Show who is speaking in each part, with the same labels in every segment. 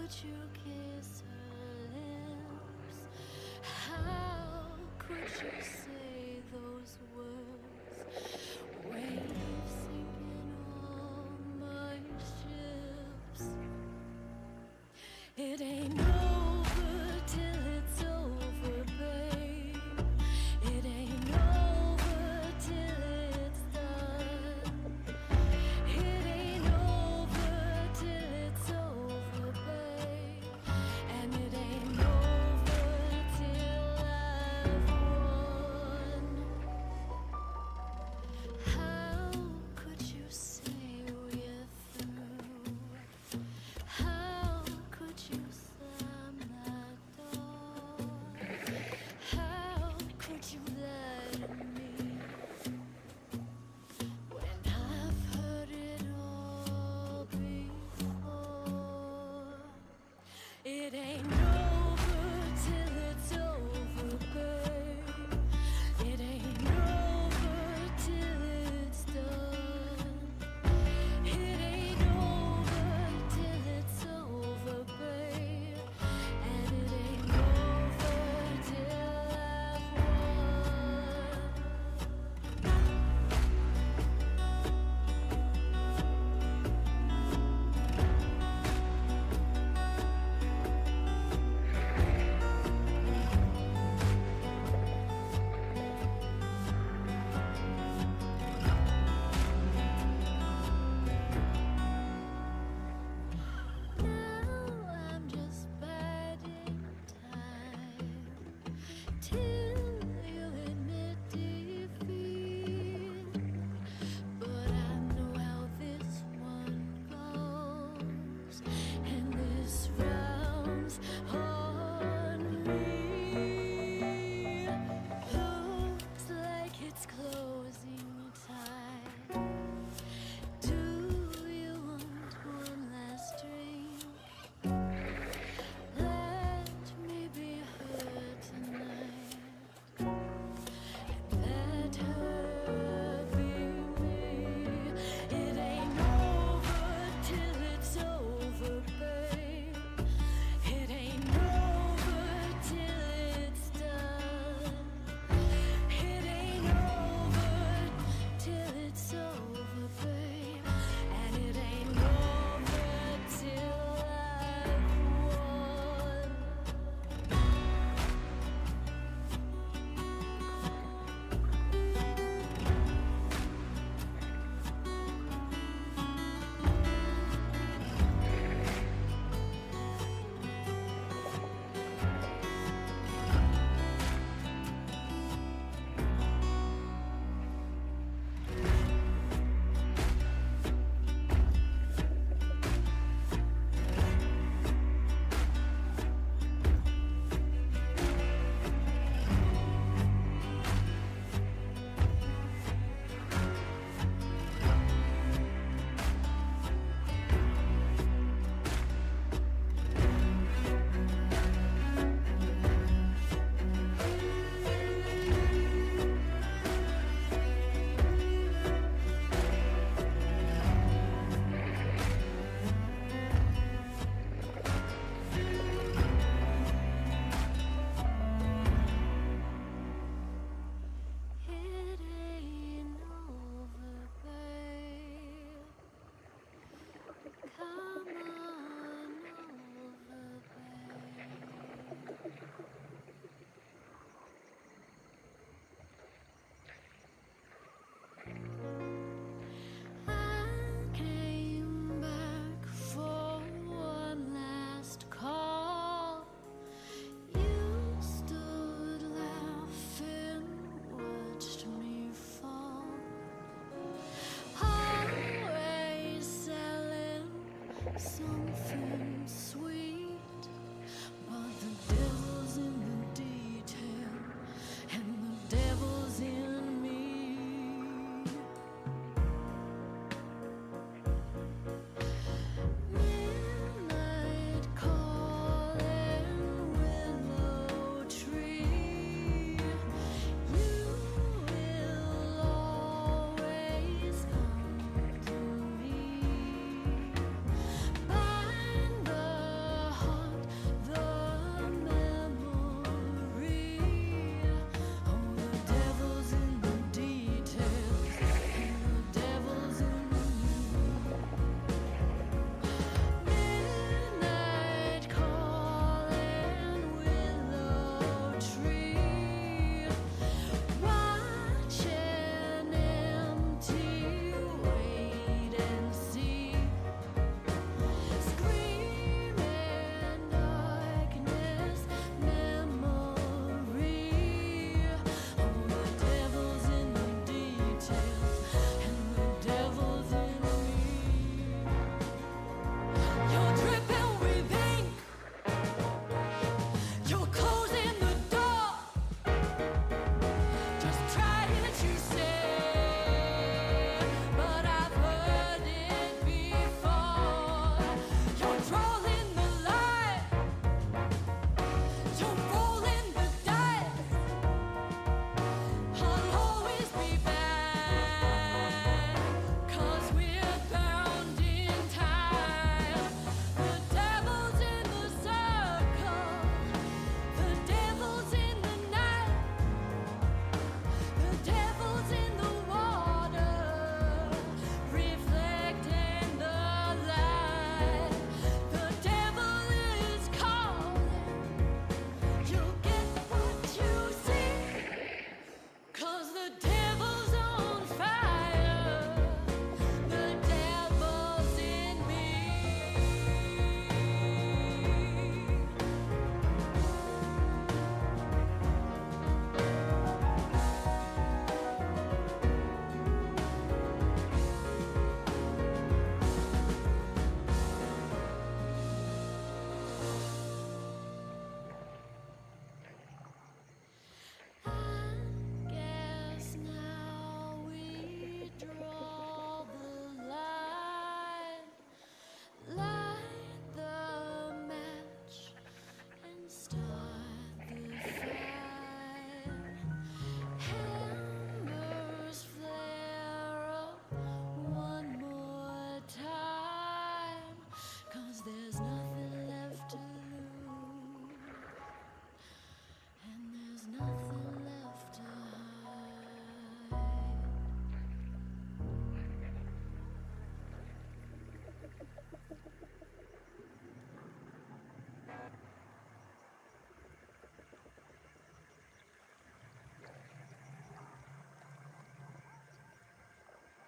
Speaker 1: could you kiss her lips? How could you say those words? Waves sinking on my ships. It ain't over till it's over, babe. It ain't over till it's done. It ain't over till it's over, babe. And it ain't over till I've won.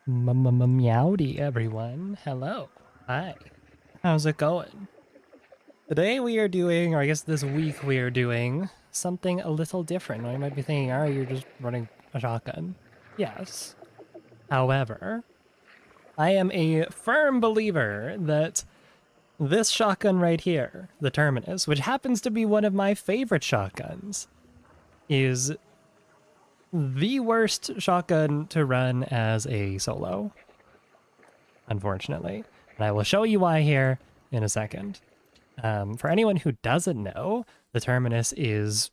Speaker 2: Meowdy, everyone. Hello. Hi. How's it going? Today we are doing, or I guess this week we are doing, something a little different. Now you might be thinking, oh, you're just running a shotgun. Yes. However, I am a firm believer that this shotgun right here, the Terminus, which happens to be one of my favorite shotguns, is the worst shotgun to run as a solo, unfortunately. And I will show you why here in a second. For anyone who doesn't know, the Terminus is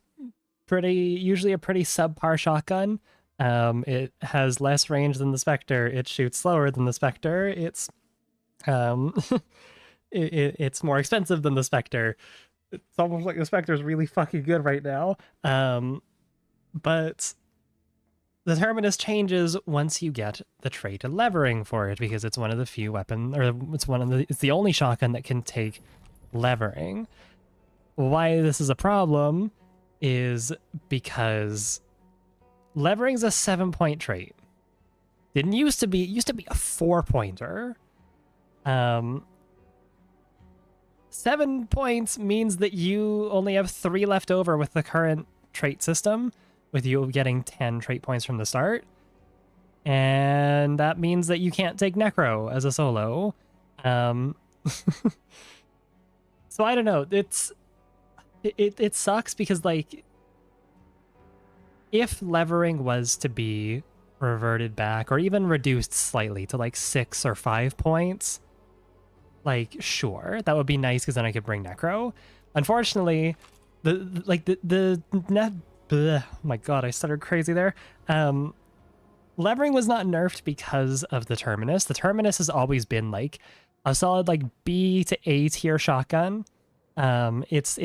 Speaker 2: usually a pretty subpar shotgun. It has less range than the Spectre. It shoots slower than the Spectre. It's it's more expensive than the Spectre. It's almost like the Spectre is really fucking good right now. But the Terminus changes once you get the trait of levering for it, because it's one of the few weapons, or it's the only shotgun that can take levering. Why this is a problem is because levering's a 7-point trait. It used to be a 4-pointer. 7 points means that you only have 3 left over with the current trait system, with you getting 10 trait points from the start. And that means that you can't take Necro as a solo. So I don't know. It sucks because, like, if levering was to be reverted back or even reduced slightly to like 6 or 5 points, like, sure, that would be nice because then I could bring Necro. Unfortunately, oh my god, I stuttered crazy there. Levering was not nerfed because of the Terminus. The Terminus has always been like a solid like B to A tier shotgun. It's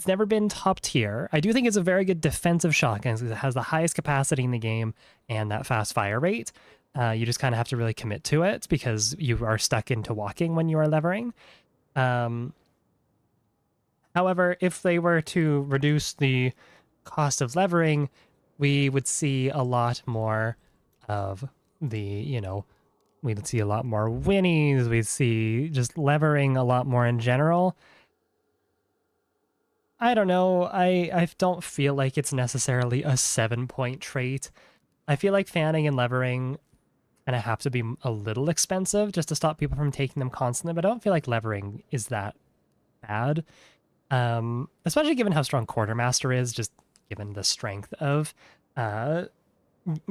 Speaker 2: never been top tier. I do think it's a very good defensive shotgun because it has the highest capacity in the game and that fast fire rate. You just kind of have to really commit to it because you are stuck into walking when you are levering. However, if they were to reduce the cost of levering, we would see a lot more of the, we'd see a lot more winnies, we'd see just levering a lot more in general. I don't know, I don't feel like it's necessarily a 7-point trait. I feel like fanning and levering kind of have to be a little expensive just to stop people from taking them constantly, but I don't feel like levering is that bad. Especially given how strong Quartermaster is, just given the strength of,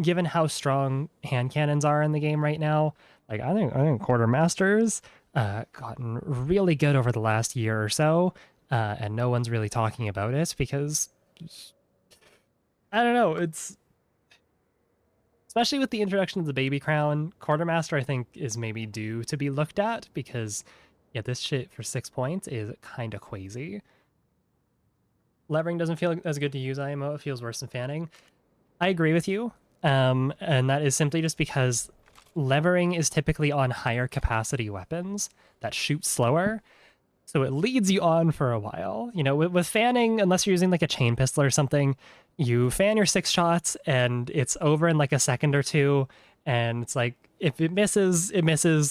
Speaker 2: given how strong hand cannons are in the game right now. Like, I think Quartermaster's gotten really good over the last year or so, and no one's really talking about it because, I don't know, it's, especially with the introduction of the Baby Crown, Quartermaster I think is maybe due to be looked at because, yeah, this shit for 6 points is kind of crazy. Levering doesn't feel as good to use IMO, it feels worse than fanning. I agree with you, and that is simply just because levering is typically on higher capacity weapons that shoot slower, so it leads you on for a while. With fanning, unless you're using like a chain pistol or something, you fan your 6 shots and it's over in like a second or two, and it's like, if it misses,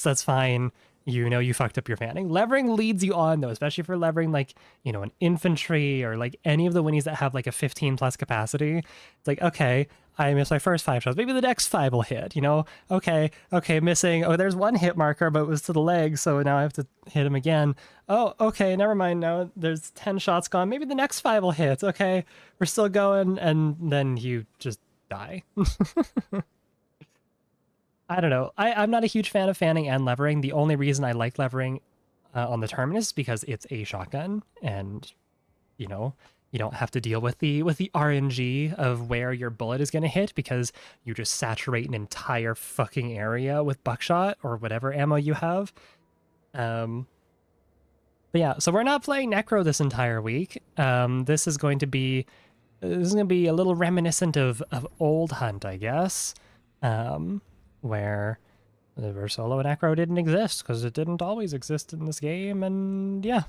Speaker 2: that's fine. You fucked up your fanning. Levering leads you on, though, especially for levering, like, an infantry or, like, any of the winnies that have, like, a 15-plus capacity. It's like, okay, I missed my first 5 shots. Maybe the next 5 will hit, Okay, missing. Oh, there's 1 hit marker, but it was to the leg, so now I have to hit him again. Oh, okay, never mind. Now there's 10 shots gone. Maybe the next 5 will hit. Okay, we're still going, and then you just die. I don't know. I'm not a huge fan of fanning and levering. The only reason I like levering on the Terminus is because it's a shotgun, and you don't have to deal with the RNG of where your bullet is going to hit because you just saturate an entire fucking area with buckshot or whatever ammo you have. But yeah, so we're not playing Necro this entire week. This is going to be a little reminiscent of Old Hunt, I guess. Where the solo and Necro didn't exist because it didn't always exist in this game, and yeah.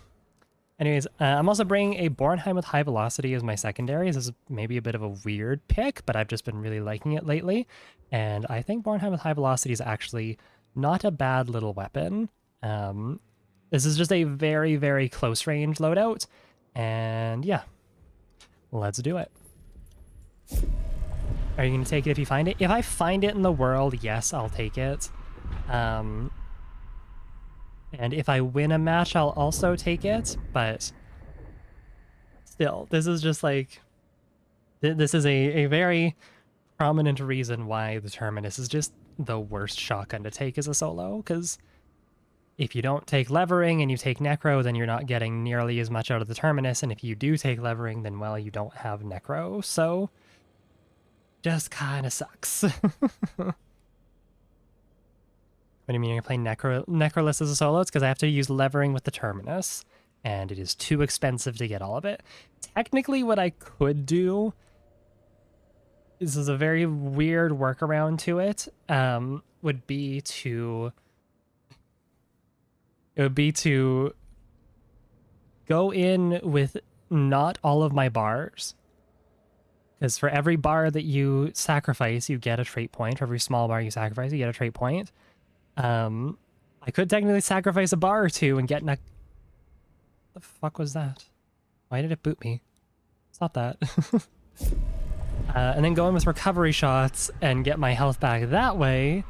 Speaker 2: Anyways, I'm also bringing a Bornheim with high velocity as my secondary. This is maybe a bit of a weird pick, but I've just been really liking it lately. And I think Bornheim with high velocity is actually not a bad little weapon. This is just a very, very close range loadout. And yeah, let's do it. Are you going to take it if you find it? If I find it in the world, yes, I'll take it. And if I win a match, I'll also take it. But still, this is just like... This is a very prominent reason why the Terminus is just the worst shotgun to take as a solo, because if you don't take Levering and you take Necro, then you're not getting nearly as much out of the Terminus, and if you do take Levering, then, well, you don't have Necro, so... just kind of sucks. What do you mean you're playing Necroless as a solo? It's because I have to use Levering with the Terminus, and it is too expensive to get all of it. Technically, what I could do... this is a very weird workaround to it, would be to... it would be to go in with not all of my bars. Because for every bar that you sacrifice, you get a trait point. For every small bar you sacrifice, you get a trait point. I could technically sacrifice a bar or two and get... the fuck was that? Why did it boot me? Stop that. And then go in with recovery shots and get my health back that way.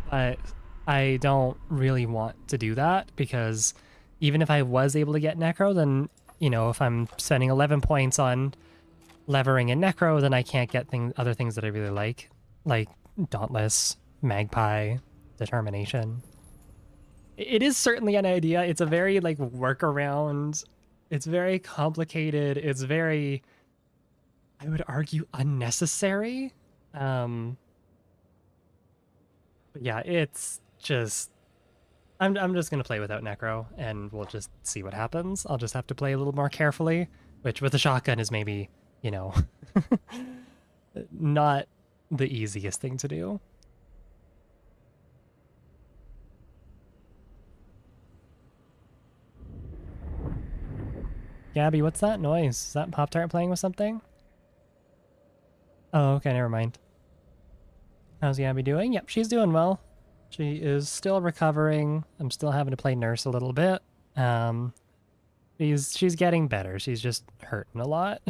Speaker 2: But I don't really want to do that, because even if I was able to get Necro, then, you know, if I'm spending 11 points on Levering and Necro, then I can't get other things that I really like Dauntless, Magpie, Determination. It is certainly an idea. It's a very, like, workaround. It's very complicated. It's very, I would argue, unnecessary. But yeah, it's just... I'm just going to play without Necro, and we'll just see what happens. I'll just have to play a little more carefully, which with a shotgun is maybe, you know, not the easiest thing to do. Gabby, what's that noise? Is that Pop-Tart playing with something? Oh, okay, never mind. How's Gabby doing? Yep, she's doing well. She is still recovering. I'm still having to play nurse a little bit. She's getting better. She's just hurting a lot.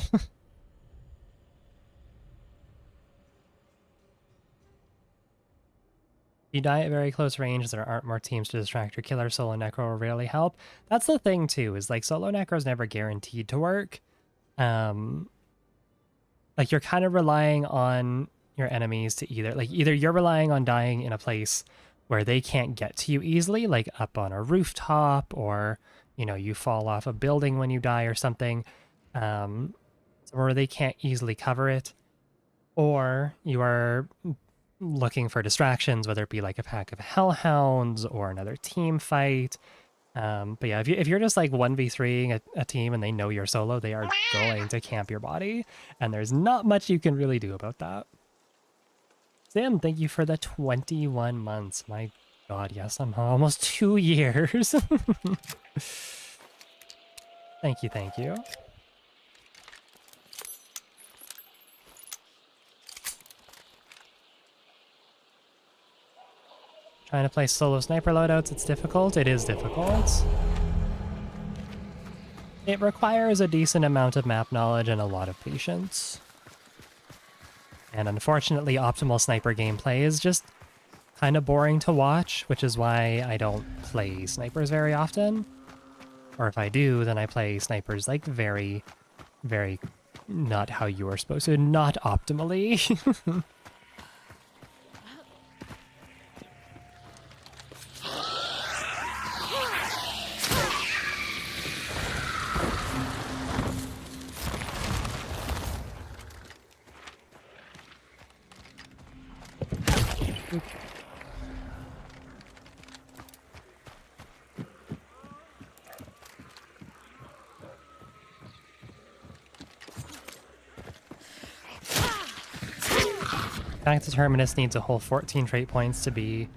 Speaker 2: You die at very close range, there aren't more teams to distract your killer. Solo Necro will rarely help. That's the thing too, is like Solo Necro's never guaranteed to work. Like you're kind of relying on your enemies to either you're relying on dying in a place where they can't get to you easily, like up on a rooftop, or, you know, you fall off a building when you die or something, or they can't easily cover it, or you are looking for distractions, whether it be like a pack of hellhounds or another team fight. But yeah, if you're just like 1v3ing a team and they know you're solo, they are going to camp your body, and there's not much you can really do about that. Sam, thank you for the 21 months. My god, yes, I'm almost 2 years. Thank you, thank you. Trying to play solo sniper loadouts, it's difficult. It is difficult. It requires a decent amount of map knowledge and a lot of patience. And unfortunately, optimal sniper gameplay is just kind of boring to watch, which is why I don't play snipers very often. Or if I do, then I play snipers like very, very not how you are supposed to, not optimally. In fact, the Terminus needs a whole 14 trait points to be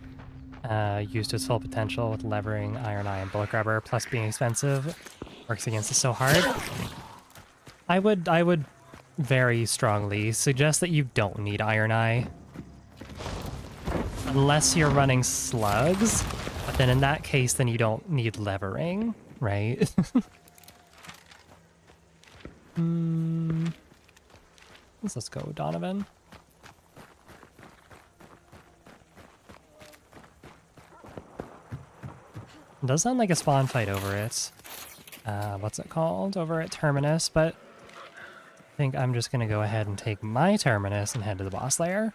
Speaker 2: used to its full potential, with Levering, Iron Eye, and Bullet Grubber, plus being expensive. works against it so hard. I would very strongly suggest that you don't need Iron Eye. Unless you're running slugs, but then in that case, then you don't need levering, right? Let's go, Donovan. It does sound like a spawn fight over it. What's it called? Over at Terminus, but I think I'm just gonna go ahead and take my Terminus and head to the boss lair.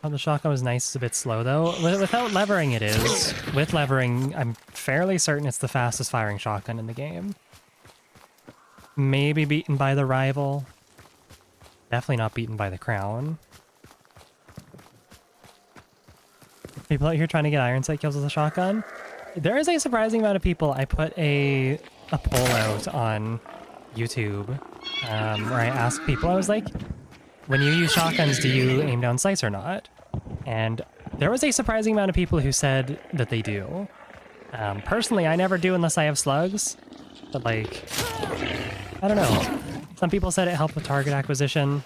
Speaker 2: Oh, the shotgun was nice. It's a bit slow though. Without levering it is. With levering, I'm fairly certain it's the fastest firing shotgun in the game. Maybe beaten by the rival. Definitely not beaten by the crown. People out here trying to get iron sight kills with a shotgun. There is a surprising amount of people. I put a poll out on YouTube where I asked people, I was like, when you use shotguns, do you aim down sights or not? And there was a surprising amount of people who said that they do. Personally, I never do unless I have slugs. But like, I don't know. Some people said it helped with target acquisition.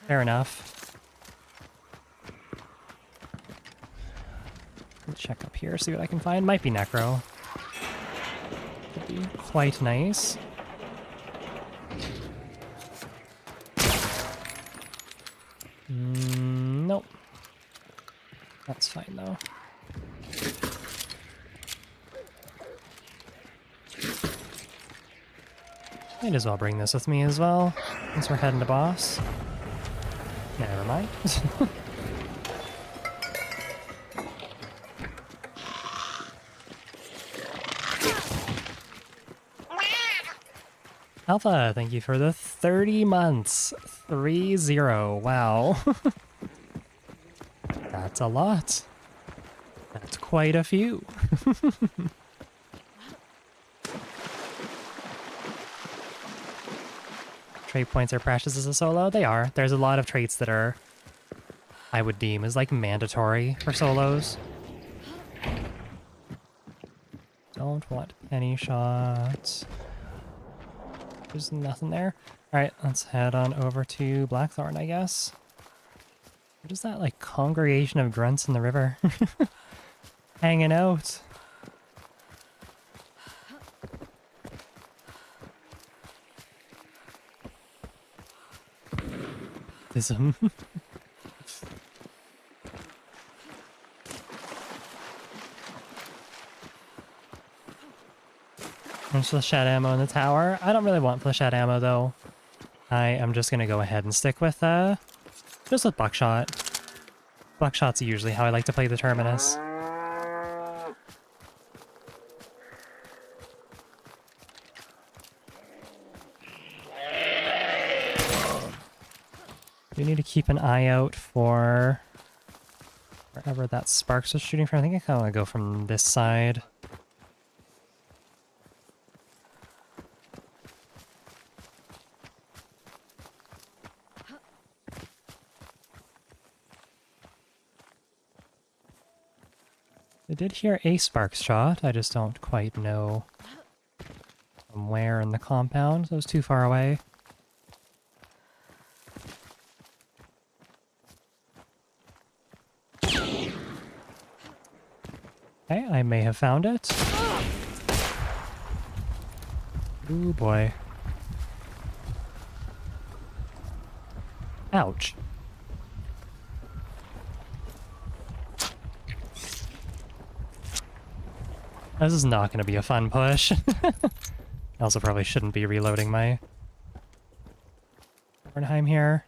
Speaker 2: Fair enough. Let's check up here, see what I can find. Might be Necro. Could be quite nice. Nope. That's fine though. Might as well bring this with me as well, since we're heading to boss. Never mind. Alpha, thank you for the 30 months. 3-0. Wow. That's a lot. That's quite a few. Trait points are precious as a solo? They are. There's a lot of traits that are, I would deem, as like mandatory for solos. Don't want penny shots. There's nothing there. Alright, let's head on over to Blackthorn, I guess. What is that, like, congregation of grunts in the river? Hanging out. Ism. There's flechette ammo in the tower. I don't really want flechette ammo though. I am just gonna go ahead and stick with just with buckshot. Buckshot's usually how I like to play the Terminus. You need to keep an eye out for wherever that Sparks was shooting from. I think I kind of want to go from this side. I did hear a Sparks shot, I just don't quite know from where in the compound. That was too far away. Okay, I may have found it. Ooh boy. Ouch. This is not going to be a fun push. I also probably shouldn't be reloading my Bornheim here.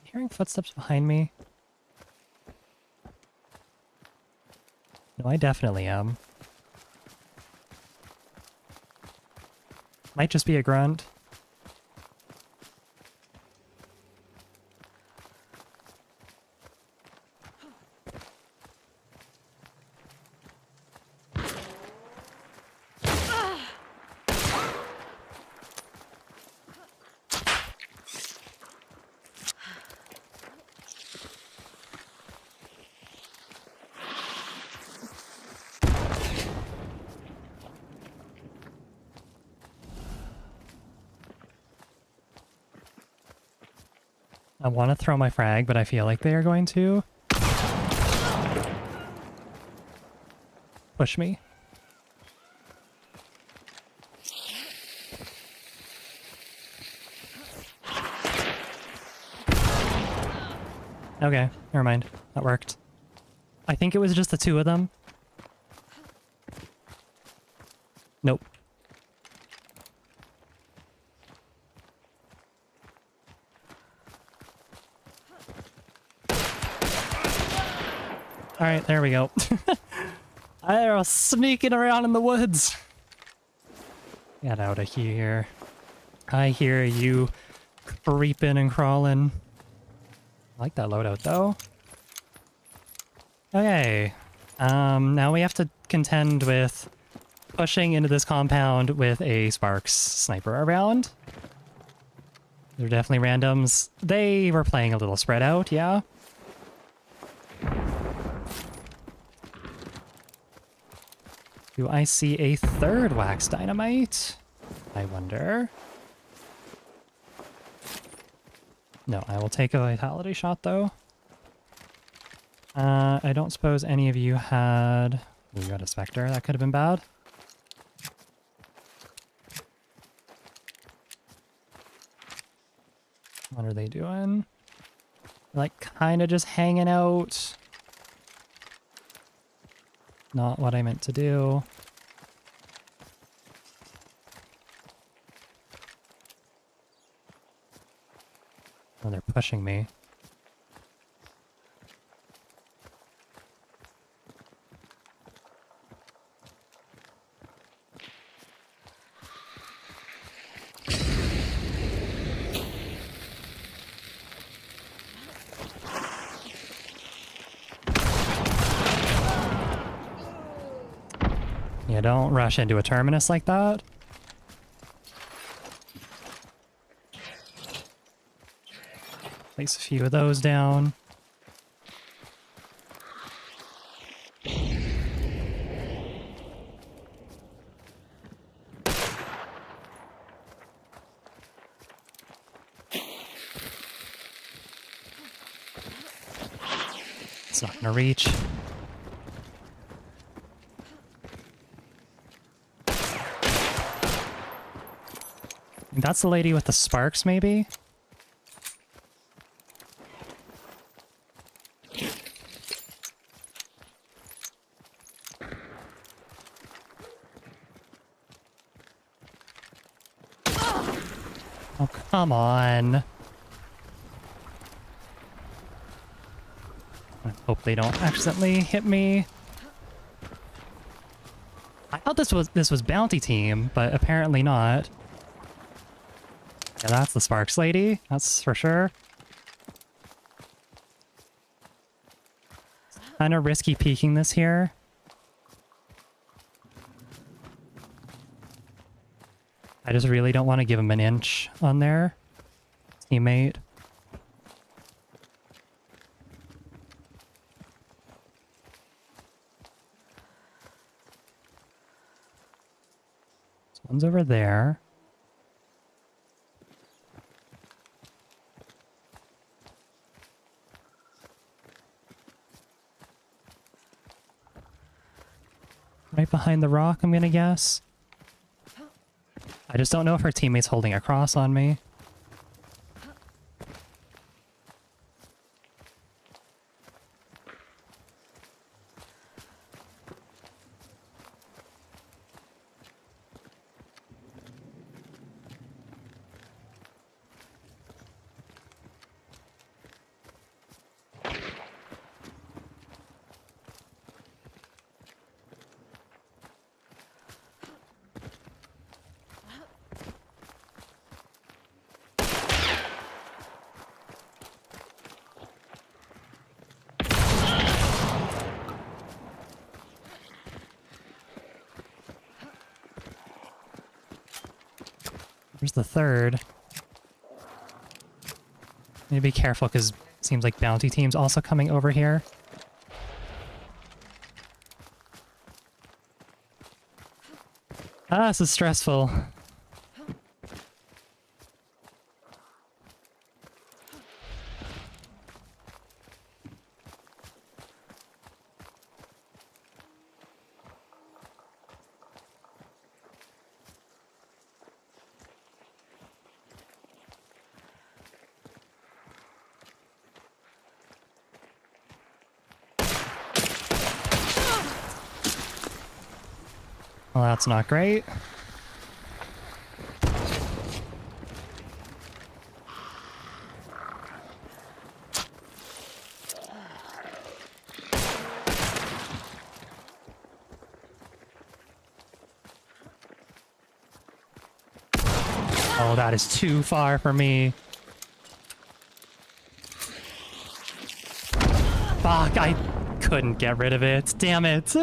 Speaker 2: Hearing footsteps behind me? No, I definitely am. Might just be a grunt. I want to throw my frag, but I feel like they are going to push me. Okay, never mind. That worked. I think it was just the two of them. Nope. Alright, there we go. I was sneaking around in the woods. Get out of here. I hear you creeping and crawling. I like that loadout though. Okay. Now we have to contend with pushing into this compound with a Sparks sniper around. They're definitely randoms. They were playing a little spread out, yeah. Do I see a third wax dynamite? I wonder. No, I will take a vitality shot though. I don't suppose any of you had... Ooh, you got a Spectre, that could have been bad. What are they doing? Like, kind of just hanging out. Not what I meant to do. Oh, they're pushing me. Yeah, don't rush into a terminus like that. Place a few of those down. It's not gonna reach. That's the lady with the sparks, maybe? Oh, come on. I hope they don't accidentally hit me. I thought this was bounty team, but apparently not. Yeah, that's the Sparks lady. That's for sure. Kind of risky peeking this here. I just really don't want to give him an inch on their teammate. This one's over there. Right behind the rock, I'm gonna guess. I just don't know if her teammate's holding a cross on me. Where's the third? Need to be careful because it seems like bounty team's also coming over here. Ah, this is stressful. Well, that's not great. Oh, that is too far for me. Fuck, I couldn't get rid of it. Damn it.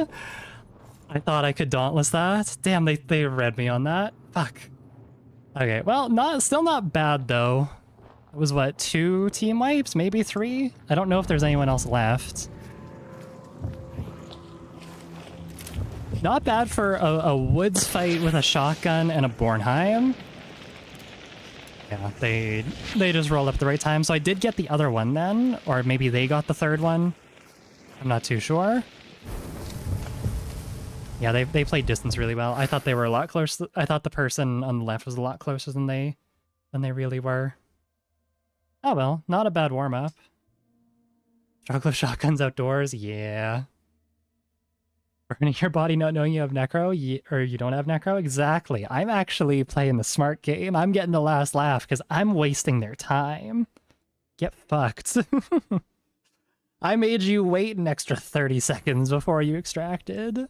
Speaker 2: I thought I could dauntless that. Damn, they read me on that. Fuck. Okay, well, still not bad though. It was what, 2 team wipes? Maybe 3? I don't know if there's anyone else left. Not bad for a woods fight with a shotgun and a Bornheim. Yeah, they just rolled up at the right time. So I did get the other one then, or maybe they got the third one. I'm not too sure. Yeah, they played distance really well. I thought they were a lot closer. I thought the person on the left was a lot closer than they really were. Oh well, not a bad warm-up. Struggle of shotguns outdoors, yeah. Burning your body not knowing you have necro, or you don't have necro? Exactly. I'm actually playing the smart game. I'm getting the last laugh because I'm wasting their time. Get fucked. I made you wait an extra 30 seconds before you extracted.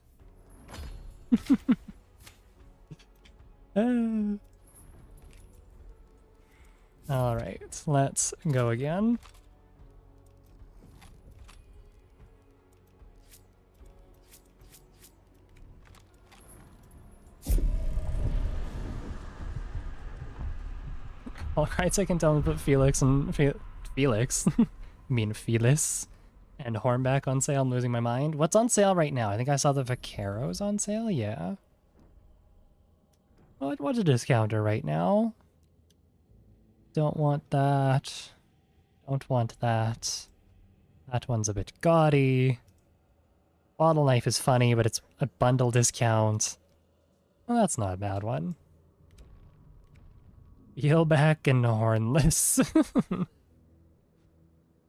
Speaker 2: Alright, let's go again. Alright, I can tell them to put Felix and Felix. I mean Felis and Hornback on sale. I'm losing my mind. What's on sale right now? I think I saw the Vaqueros on sale, yeah. What's a discounter right now? Don't want that. Don't want that. That one's a bit gaudy. Bottle knife is funny, but it's a bundle discount. Well, that's not a bad one. Eelback and Hornless.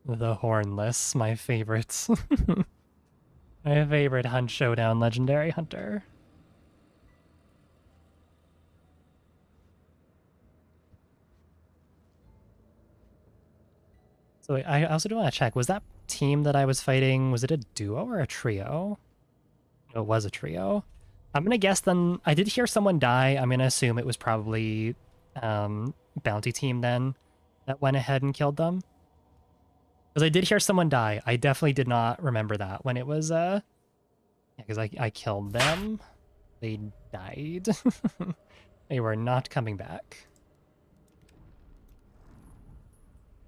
Speaker 2: The Hornless, my favorite. My favorite Hunt Showdown legendary hunter. So I also do want to check, was that team that I was fighting, was it a duo or a trio? No, it was a trio. I'm gonna guess then, I did hear someone die. I'm gonna assume it was probably bounty team then that went ahead and killed them. Because I did hear someone die. I definitely did not remember that when it was, yeah, because I killed them. They died. They were not coming back.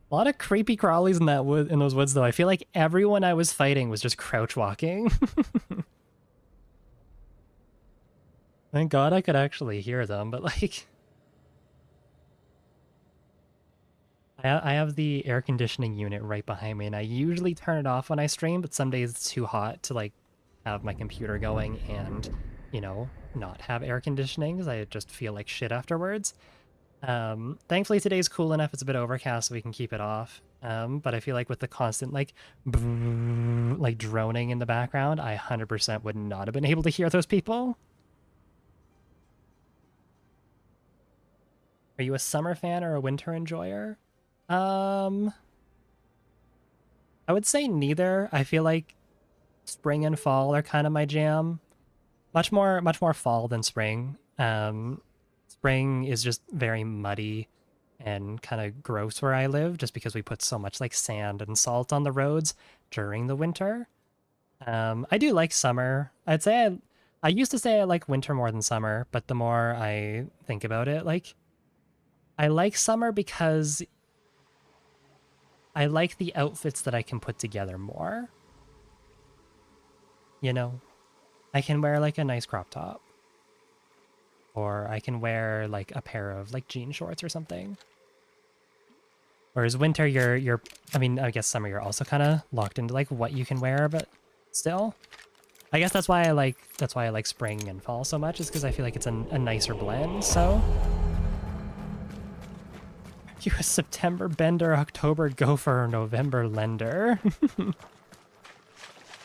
Speaker 2: A lot of creepy crawlies in that in those woods, though. I feel like everyone I was fighting was just crouch walking. Thank God I could actually hear them, but like... I have the air conditioning unit right behind me, and I usually turn it off when I stream, but some days it's too hot to, like, have my computer going and, you know, not have air conditioning, because I just feel like shit afterwards. Thankfully today's cool enough, it's a bit overcast, so we can keep it off. But I feel like with the constant, like, like, droning in the background, I 100% would not have been able to hear those people. Are you a summer fan or a winter enjoyer? I would say neither. I feel like spring and fall are kind of my jam. Much more fall than spring. Spring is just very muddy and kind of gross where I live, just because we put so much like sand and salt on the roads during the winter. I do like summer. I'd say I used to say I like winter more than summer, but the more I think about it, like, I like summer because I like the outfits that I can put together more. You know, I can wear like a nice crop top. Or I can wear like a pair of like jean shorts or something. Whereas winter, I mean, I guess summer, you're also kind of locked into like what you can wear, but still. I guess that's why I like spring and fall so much, is because I feel like it's a nicer blend, so. You a September bender, October gopher, November lender.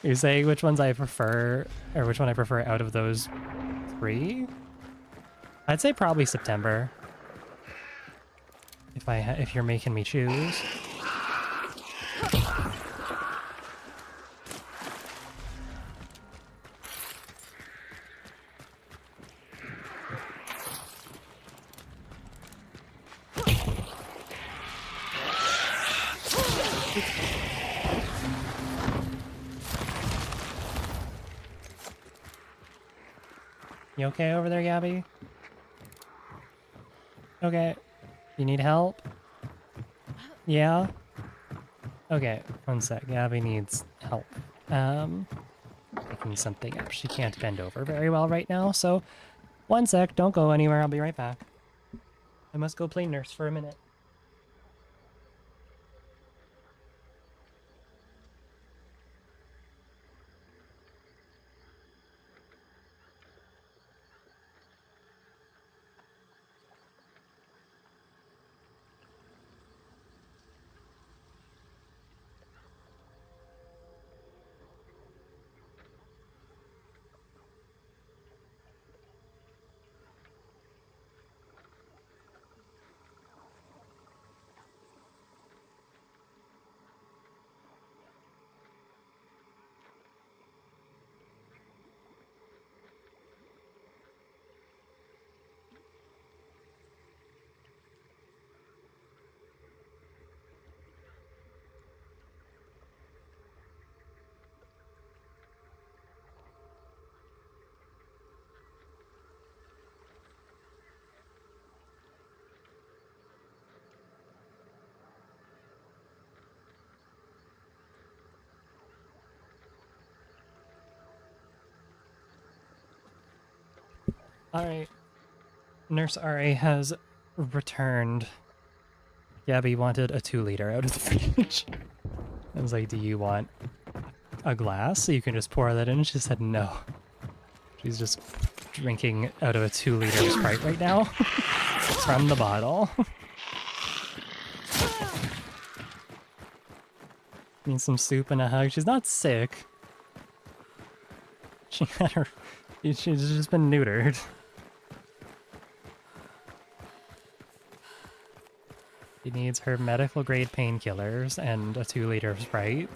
Speaker 2: You're saying which ones I prefer, or which one I prefer out of those 3? I'd say probably September. If you're making me choose. You okay over there, Gabby? Okay. You need help? Yeah? Okay, one sec. Gabby needs help. Picking something up. She can't bend over very well right now, so one sec. Don't go anywhere. I'll be right back. I must go play nurse for a minute. Alright. Nurse RA has returned. Gabby wanted a 2-liter out of the fridge. I was like, do you want a glass so you can just pour that in? She said no. She's just drinking out of a 2-liter Sprite right now from the bottle. Needs some soup and a hug. She's not sick. She's just been neutered. She needs her medical grade painkillers and a 2-liter of Sprite.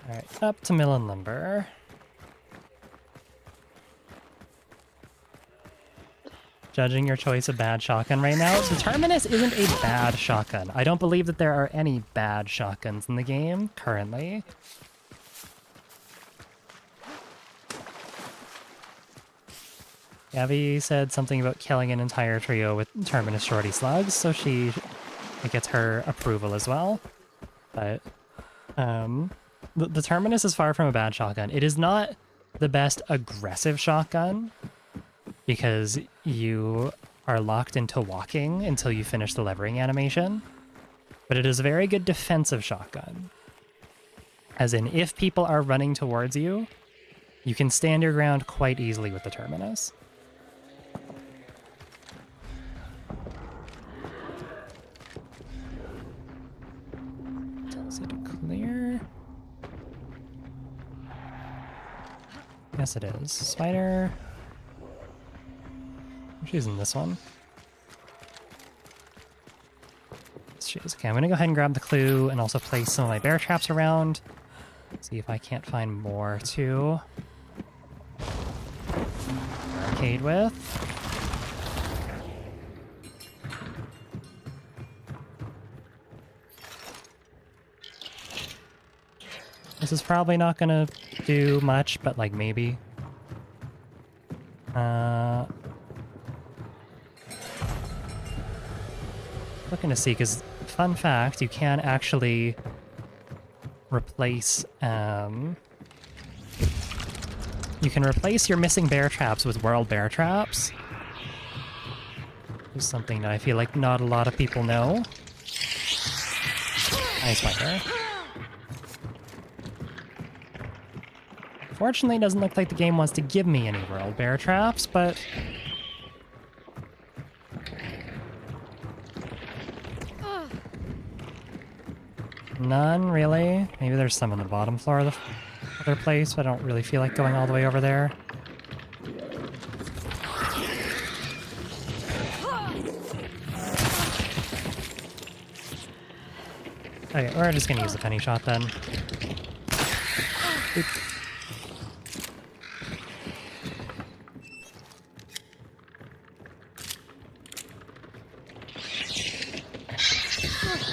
Speaker 2: Alright, up to mill and lumber. Judging your choice of bad shotgun right now, the Terminus isn't a bad shotgun. I don't believe that there are any bad shotguns in the game currently. Gabby said something about killing an entire trio with Terminus shorty slugs, so it gets her approval as well. But the Terminus is far from a bad shotgun. It is not the best aggressive shotgun, because you are locked into walking until you finish the levering animation. But it is a very good defensive shotgun. As in, if people are running towards you, you can stand your ground quite easily with the Terminus. Tells you to clear. Yes, it is. Spider. She's in this one. She is. Okay, I'm gonna go ahead and grab the clue and also place some of my bear traps around. See if I can't find more to barricade with. This is probably not gonna do much, but like maybe. Looking to see, because fun fact, you can actually replace you can replace your missing bear traps with world bear traps. This is something that I feel like not a lot of people know. Nice one there. Fortunately, it doesn't look like the game wants to give me any world bear traps, but None, really? Maybe there's some on the bottom floor of the other place, but I don't really feel like going all the way over there. Okay, we're just gonna use the penny shot then. Oop.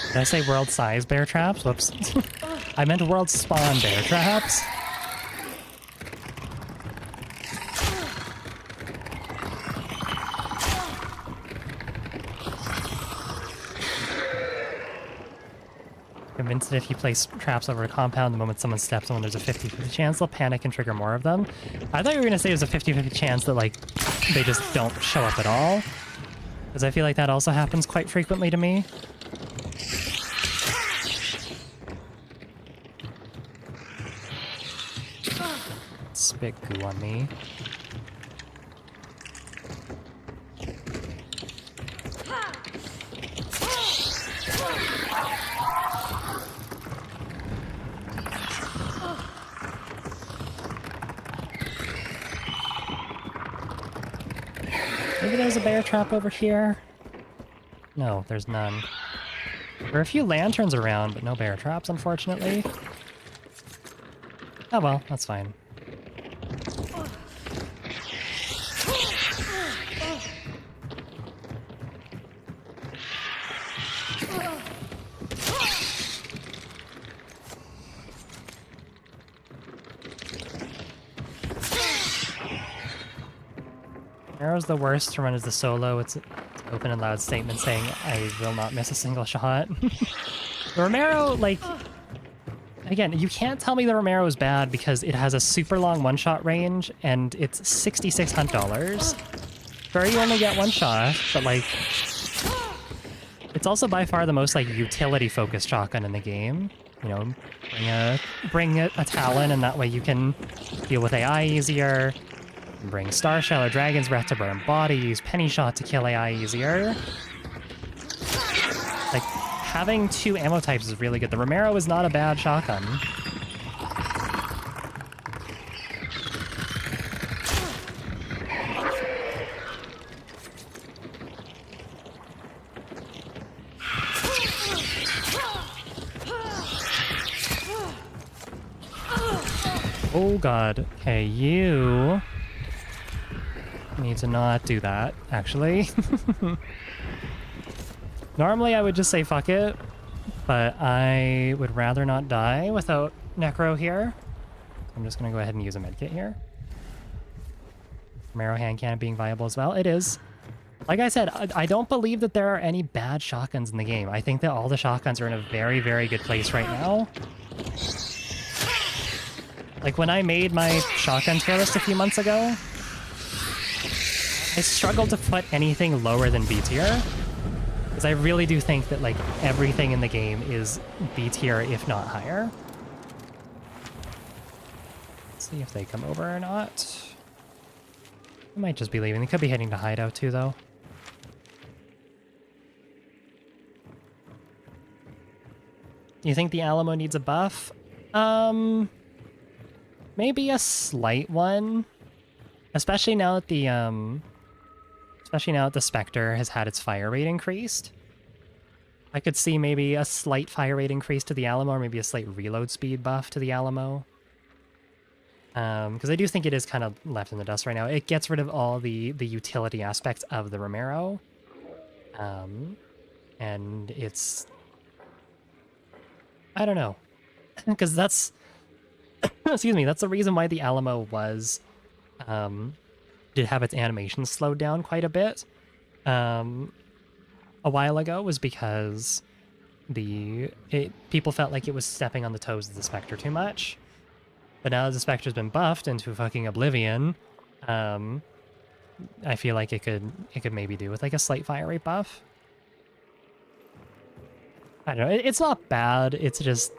Speaker 2: Did I say world size bear traps? Whoops. I meant world spawn bear traps. Convinced that if you place traps over a compound, the moment someone steps on, there's a 50-50 chance they'll panic and trigger more of them. I thought you were going to say there's a 50-50 chance that, like, they just don't show up at all. Because I feel like that also happens quite frequently to me. Spit goo on me. Maybe there's a bear trap over here? No, there's none. There are a few lanterns around, but no bear traps, unfortunately. Oh well, that's fine. Arrow's the worst to run as the solo. It's an open and loud statement saying, I will not miss a single shot. The Romero, like... Again, you can't tell me the Romero is bad because it has a super long one-shot range and it's $66. Sure, you only get one shot, but like... It's also by far the most like utility-focused shotgun in the game. You know, bring a Talon and that way you can deal with AI easier. Bring Star Shell or Dragon's Breath to burn bodies, Penny Shot to kill AI easier. Like, having two ammo types is really good. The Romero is not a bad shotgun. Oh god. Okay, you... need to not do that, actually. Normally I would just say fuck it, but I would rather not die without Necro here. I'm just gonna go ahead and use a medkit here. Romero hand cannon being viable as well. It is. Like I said, I don't believe that there are any bad shotguns in the game. I think that all the shotguns are in a very, very good place right now. Like when I made my shotgun tier list a few months ago, I struggled to put anything lower than B tier, because I really do think that like everything in the game is B tier, if not higher. Let's see if they come over or not. They might just be leaving. They could be heading to hideout too, though. You think the Alamo needs a buff? Maybe a slight one, especially now that the Spectre has had its fire rate increased. I could see maybe a slight fire rate increase to the Alamo, or maybe a slight reload speed buff to the Alamo. Because I do think it is kind of left in the dust right now. It gets rid of all the utility aspects of the Romero. And it's... I don't know. Because that's... excuse me, that's the reason why the Alamo was... did have its animation slowed down quite a bit a while ago, was because people felt like it was stepping on the toes of the Spectre too much. But now that the Spectre's been buffed into fucking oblivion, I feel like it could maybe do with like a slight fire rate buff. I don't know. It's not bad. It's just,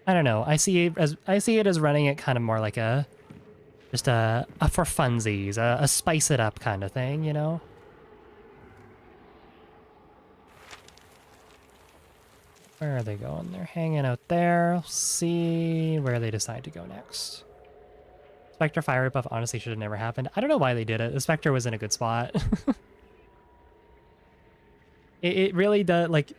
Speaker 2: I don't know. I see it as running it kind of more like just a for funsies, a spice it up kind of thing, you know? Where are they going? They're hanging out there. See where they decide to go next. Spectre fire buff honestly should have never happened. I don't know why they did it. The Spectre was in a good spot. it really does, like,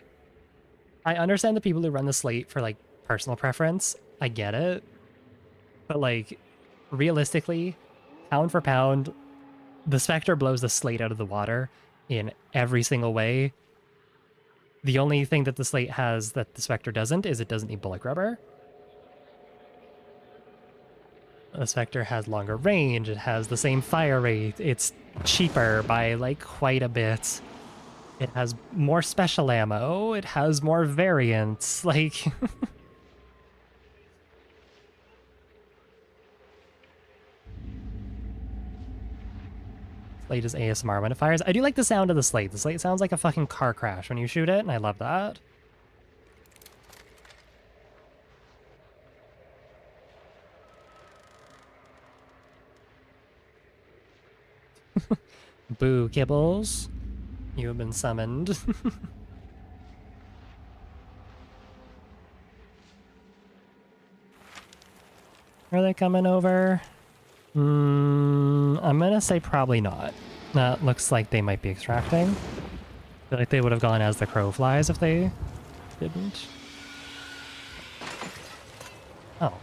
Speaker 2: I understand the people who run the slate for, like, personal preference. I get it. But, like, realistically, pound for pound, the Spectre blows the slate out of the water in every single way. The only thing that the slate has that the Spectre doesn't is it doesn't need bullet rubber. The Spectre has longer range, it has the same fire rate, it's cheaper by, like, quite a bit. It has more special ammo, it has more variants, like... Slate is ASMR when it fires. I do like the sound of the slate. The slate sounds like a fucking car crash when you shoot it, and I love that. Boo, Kibbles. You have been summoned. Are they coming over? I'm gonna say probably not. That looks like they might be extracting. I feel like they would have gone as the crow flies if they didn't. Oh.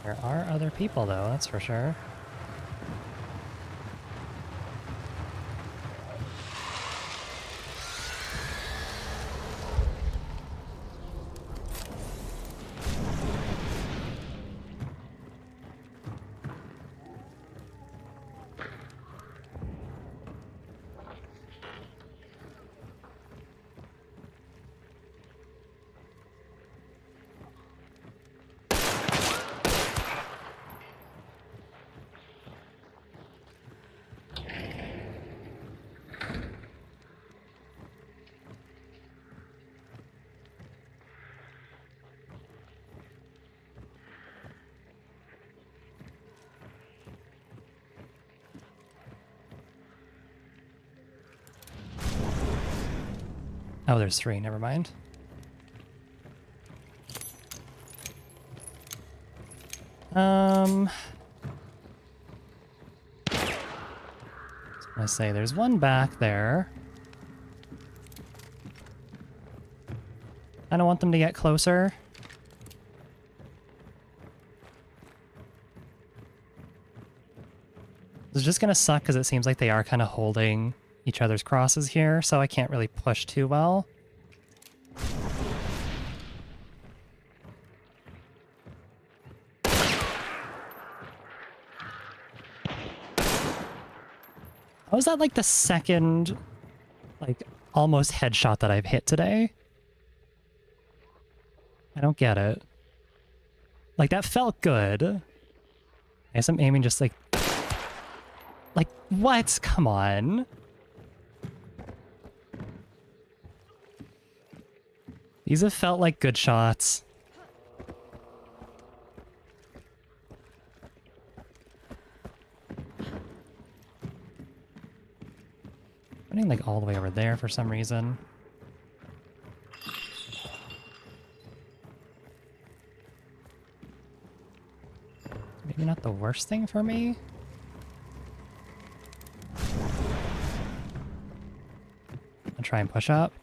Speaker 2: There are other people though, that's for sure. Oh, there's 3, never mind. I was gonna say, there's one back there. I don't want them to get closer. It's just gonna suck because it seems like they are kind of holding each other's crosses here, so I can't really push too well. How is that like the second, like, almost headshot that I've hit today? I don't get it. Like, that felt good. I guess I'm aiming just like... Like, what? Come on. These have felt like good shots. Running like all the way over there for some reason. Maybe not the worst thing for me. I'll try and push up.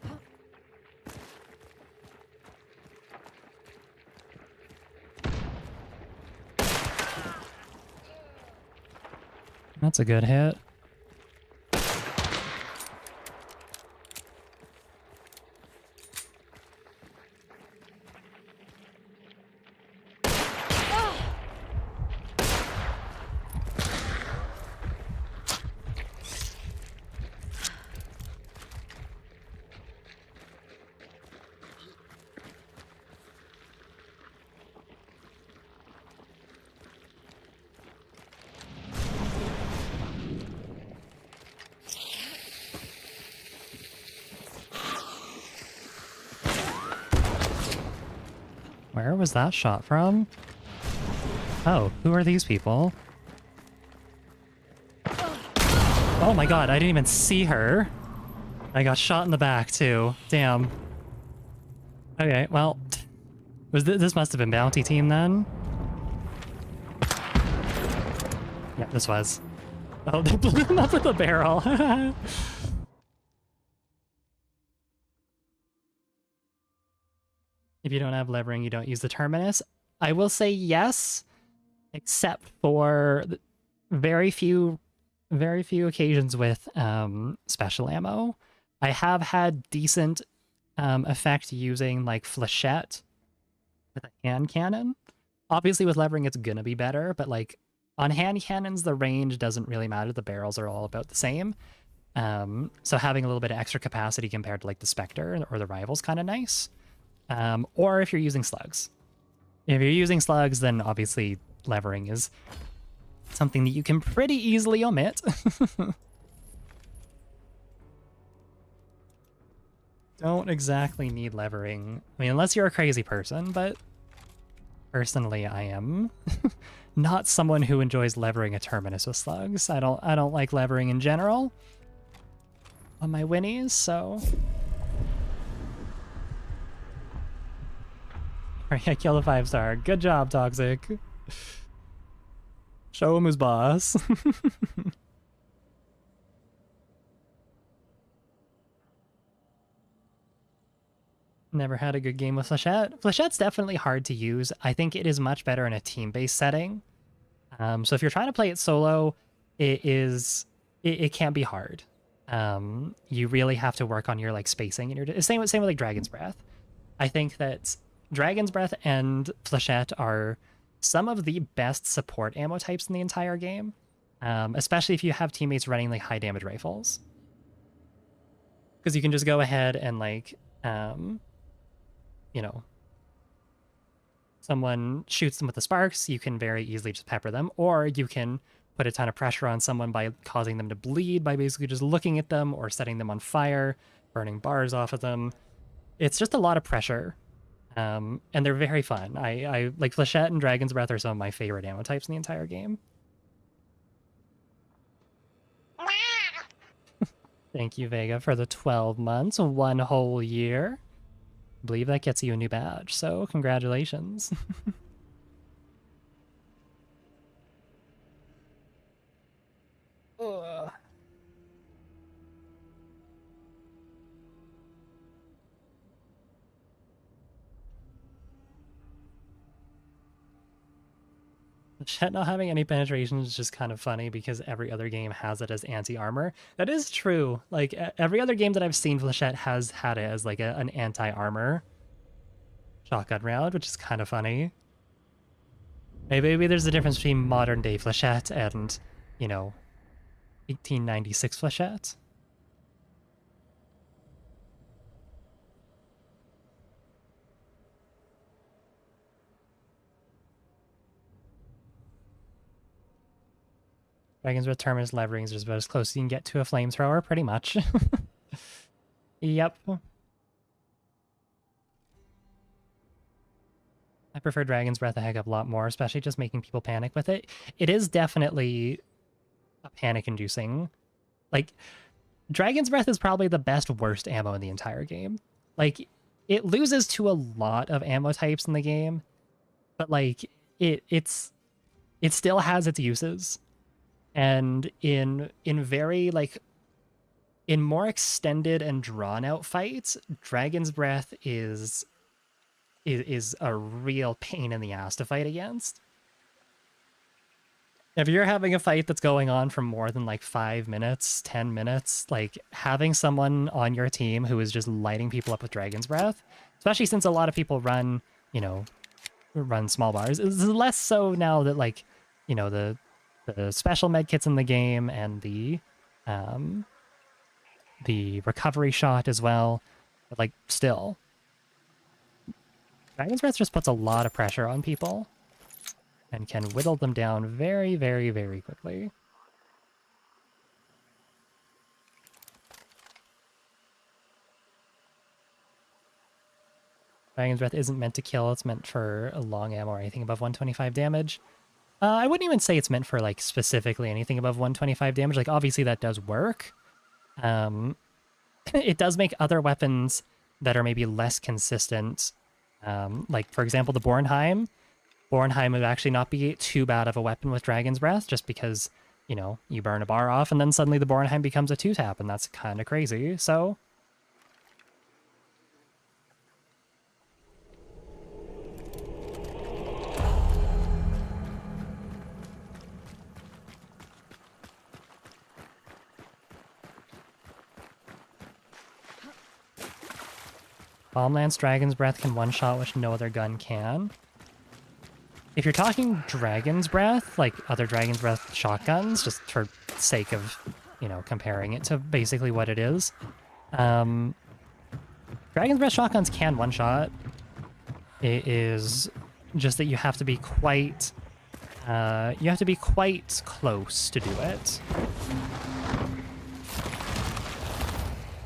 Speaker 2: That's a good hit. Where was that shot from? Oh, who are these people? Oh my god, I didn't even see her. I got shot in the back too. Damn. Okay, well, this must have been Bounty Team then. Yeah, this was. Oh, they blew him up with a barrel. If you don't have levering, you don't use the terminus. I will say yes, except for very few occasions with special ammo. I have had decent effect using like flechette with a hand cannon. Obviously, with levering, it's gonna be better, but like on hand cannons, the range doesn't really matter. The barrels are all about the same. So having a little bit of extra capacity compared to like the Spectre or the Rival's kind of nice. Or if you're using slugs. If you're using slugs, then obviously levering is something that you can pretty easily omit. Don't exactly need levering. I mean, unless you're a crazy person, but personally I am not someone who enjoys levering a terminus with slugs. I don't like levering in general on my winnies, so I killed a 5-star. Good job, Toxic. Show him who's boss. Never had a good game with Flechette. Flechette's definitely hard to use. I think it is much better in a team-based setting. So if you're trying to play it solo, it can be hard. You really have to work on your like spacing and your same with like Dragon's Breath. I think that Dragon's Breath and Flechette are some of the best support ammo types in the entire game, especially if you have teammates running like high damage rifles, because you can just go ahead and like you know, someone shoots them with the sparks, you can very easily just pepper them, or you can put a ton of pressure on someone by causing them to bleed by basically just looking at them or setting them on fire, burning bars off of them. It's just a lot of pressure, and they're very fun. I like Flechette and Dragon's Breath are some of my favorite ammo types in the entire game. Thank you, Vega, for the 12 months, 1 whole year. I believe that gets you a new badge, so congratulations. Ugh. Chet not having any penetration is just kind of funny because every other game has it as anti-armor. That is true. Like, every other game that I've seen, Flechette has had it as, like, an anti-armor shotgun round, which is kind of funny. Maybe there's a difference between modern-day Flechette and, you know, 1896 Flechette. Dragon's Breath terminus leverings is about as close as you can get to a flamethrower, pretty much. Yep. I prefer Dragon's Breath a heck of a lot more, especially just making people panic with it. It is definitely a panic-inducing. Like, Dragon's Breath is probably the best worst ammo in the entire game. Like, it loses to a lot of ammo types in the game, but like it still has its uses. And in very like in more extended and drawn out fights, Dragon's Breath is a real pain in the ass to fight against. If you're having a fight that's going on for more than like 5 minutes, 10 minutes, like having someone on your team who is just lighting people up with Dragon's Breath, especially since a lot of people run, you know, run small bars, is less so now that like, you know, the special med kits in the game and the recovery shot as well, but like still, Dragon's Breath just puts a lot of pressure on people and can whittle them down very, very, very quickly. Dragon's Breath isn't meant to kill, it's meant for a long ammo or anything above 125 damage. I wouldn't even say it's meant for, like, specifically anything above 125 damage. Like, obviously that does work. It does make other weapons that are maybe less consistent. Like, for example, the Bornheim. Bornheim would actually not be too bad of a weapon with Dragon's Breath, just because, you know, you burn a bar off, and then suddenly the Bornheim becomes a 2-tap, and that's kind of crazy, so... Bomb Lance Dragon's Breath can one-shot, which no other gun can. If you're talking Dragon's Breath, like other Dragon's Breath shotguns, just for sake of, you know, comparing it to basically what it is, Dragon's Breath shotguns can one-shot. It is just that you have to be quite, close to do it.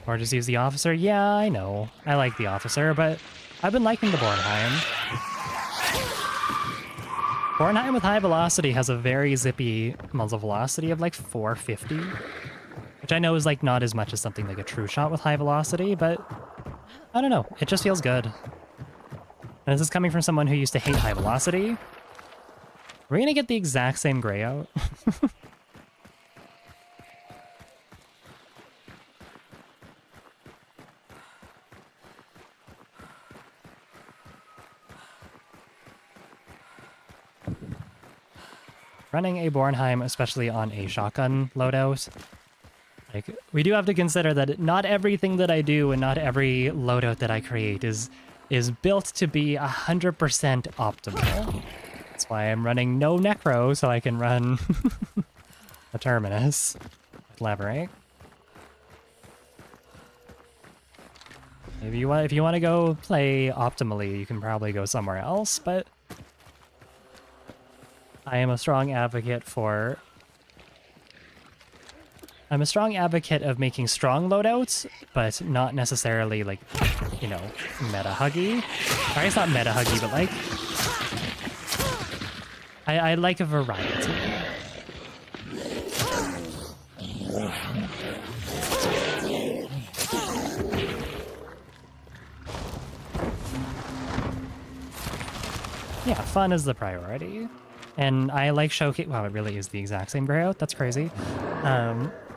Speaker 2: Or just use the Officer. Yeah, I know. I like the Officer, but I've been liking the Bornheim. Bornheim with high velocity has a very zippy muzzle velocity of like 450, which I know is like not as much as something like a true shot with high velocity, but I don't know. It just feels good. And this is coming from someone who used to hate high velocity. We're gonna get the exact same gray out. Running a Bornheim, especially on a shotgun loadout, like, we do have to consider that not everything that I do and not every loadout that I create is built to be 100% optimal. That's why I'm running no Necro, so I can run a Terminus with Leverage. If you want to go play optimally, you can probably go somewhere else, but I am a strong advocate for... I'm a strong advocate of making strong loadouts, but not necessarily, like, you know, meta-huggy. Or it's not meta-huggy, but, like... I like a variety. Yeah, fun is the priority. And I like showcase... Wow, it really is the exact same gray out. That's crazy.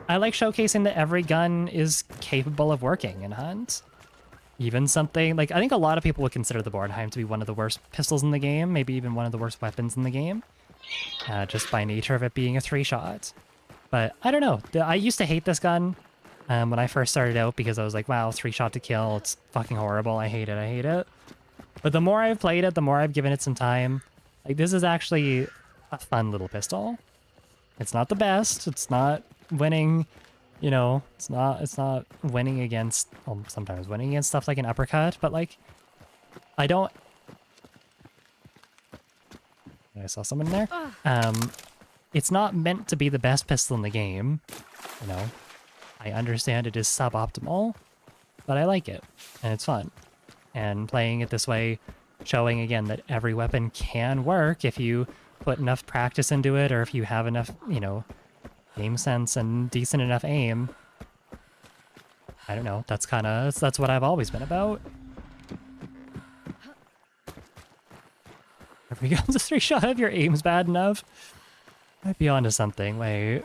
Speaker 2: I like showcasing that every gun is capable of working in Hunt. Even something... Like, I think a lot of people would consider the Bornheim to be one of the worst pistols in the game, maybe even one of the worst weapons in the game, just by nature of it being a 3-shot. But I don't know. I used to hate this gun when I first started out because I was like, wow, 3-shot to kill, it's fucking horrible. I hate it. But the more I've played it, the more I've given it some time. Like, this is actually a fun little pistol. It's not the best. It's not winning, you know, it's not winning against, well, sometimes winning against stuff like an uppercut, but, like, I saw someone there. It's not meant to be the best pistol in the game, you know. I understand it is suboptimal, but I like it, and it's fun. And playing it this way, showing again that every weapon can work if you put enough practice into it, or if you have enough, you know, game sense and decent enough aim. I don't know, that's what I've always been about. If it becomes a 3-shot if your aim's bad enough, might be onto something. Wait.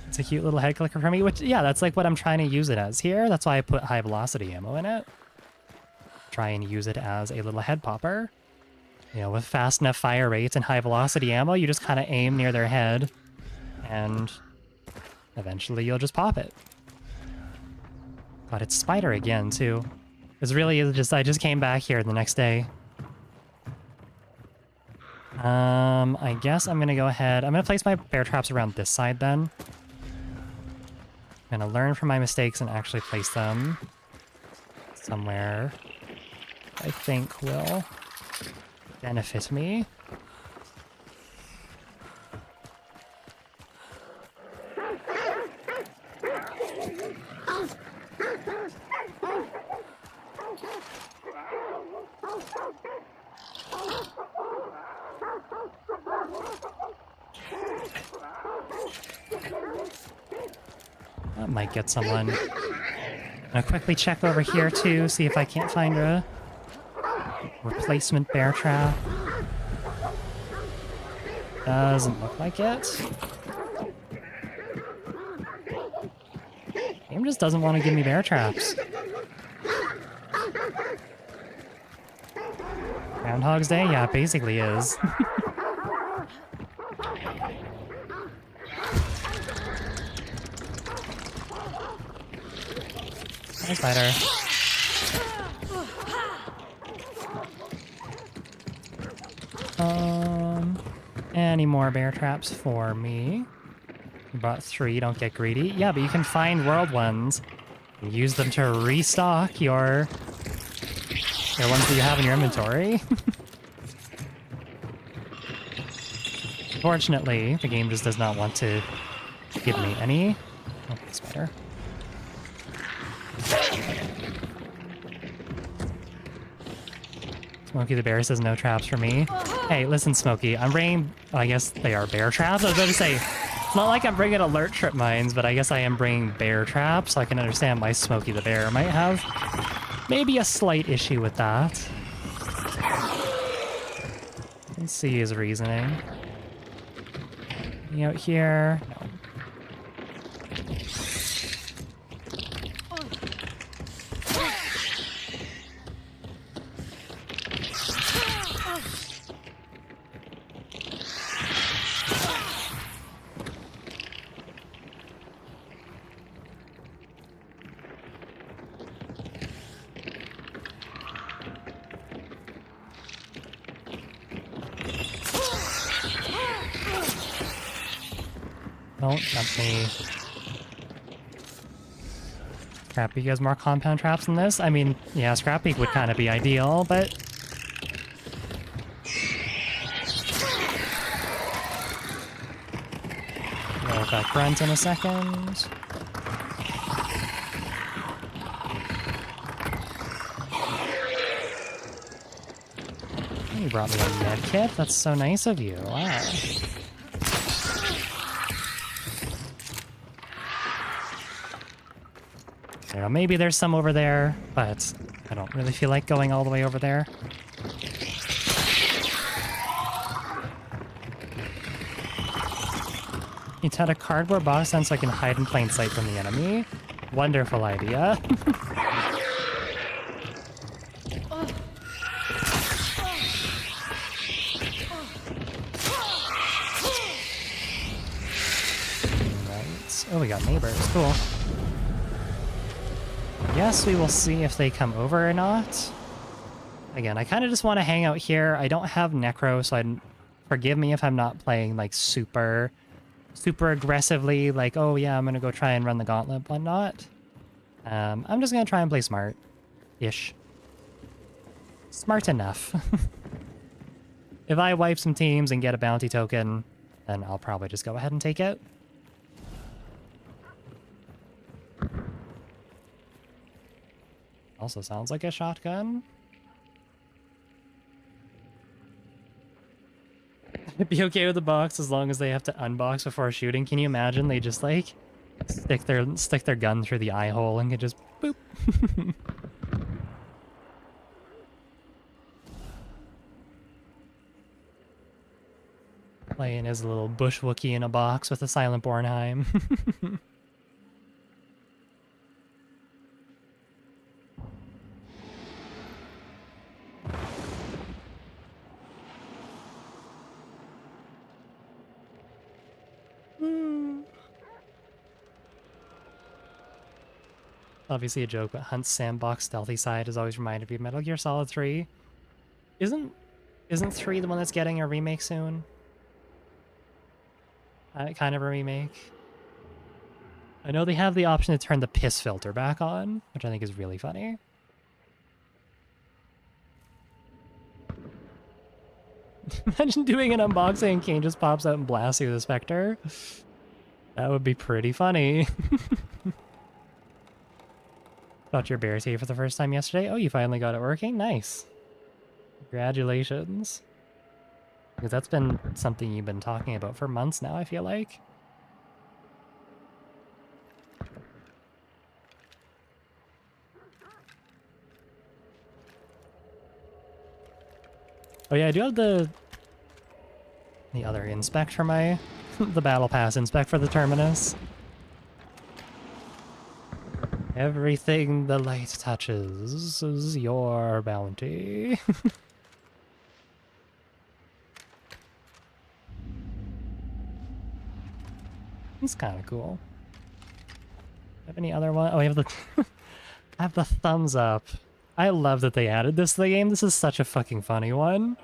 Speaker 2: It's a cute little head clicker for me, which, yeah, that's like what I'm trying to use it as here. That's why I put high velocity ammo in it. Try and use it as a little head popper. You know, with fast enough fire rates and high velocity ammo, you just kind of aim near their head, and eventually you'll just pop it. God, it's Spider again, too. This really is just, I just came back here the next day. I guess I'm gonna go ahead. I'm gonna place my bear traps around this side then. I'm gonna learn from my mistakes and actually place them somewhere I think will benefit me. That might get someone. I'm gonna quickly check over here too, see if I can't find a replacement bear trap. Doesn't look like it. Game just doesn't want to give me bear traps. Groundhog's Day? Yeah, it basically is. Hi, spider. Any more bear traps for me? You bought 3, don't get greedy. Yeah, but you can find world ones and use them to restock your ones that you have in your inventory. Fortunately, the game just does not want to give me any. Oh, spider. Smokey the Bear says no traps for me. Hey, listen, Smokey, I'm bringing... I guess they are bear traps. I was about to say, it's not like I'm bringing alert trip mines, but I guess I am bringing bear traps, so I can understand why Smokey the Bear might have maybe a slight issue with that. Let's see his reasoning. Any out here? No. Don't jump me. Scrappy has more compound traps than this? I mean, yeah, Scrappy would kind of be ideal, but... I'll look at Grunt in a second. You brought me a med kit? That's so nice of you. Wow. You know, maybe there's some over there, but I don't really feel like going all the way over there. You had a cardboard box on so I can hide in plain sight from the enemy. Wonderful idea. Right. Oh, we got neighbors. Cool. Yes, we will see if they come over or not. Again, I kind of just want to hang out here. I don't have Necro, so forgive me if I'm not playing like super aggressively, like, oh yeah, I'm going to go try and run the gauntlet, whatnot. I'm just going to try and play smart-ish. Smart enough. If I wipe some teams and get a bounty token, then I'll probably just go ahead and take it. Also sounds like a shotgun. I'd be okay with the box as long as they have to unbox before shooting. Can you imagine they just like stick their gun through the eye hole and can just boop? Playing as a little bush Wookiee in a box with a silent Bornheim. Obviously a joke, but Hunt's sandbox stealthy side has always reminded me of Metal Gear Solid 3. Isn't 3 the one that's getting a remake soon? Kind of a remake. I know they have the option to turn the piss filter back on, which I think is really funny. Imagine doing an unboxing and Kane just pops out and blasts you with a Spectre. That would be pretty funny. Got your bear tea for the first time yesterday. Oh, you finally got it working? Nice. Congratulations. Because that's been something you've been talking about for months now, I feel like. Oh yeah, I do have the other inspect for my the battle pass inspect for the terminus. Everything the light touches is your bounty. It's kind of cool. Have any other one? Oh, I have the I have the thumbs up. I love that they added this to the game. This is such a fucking funny one.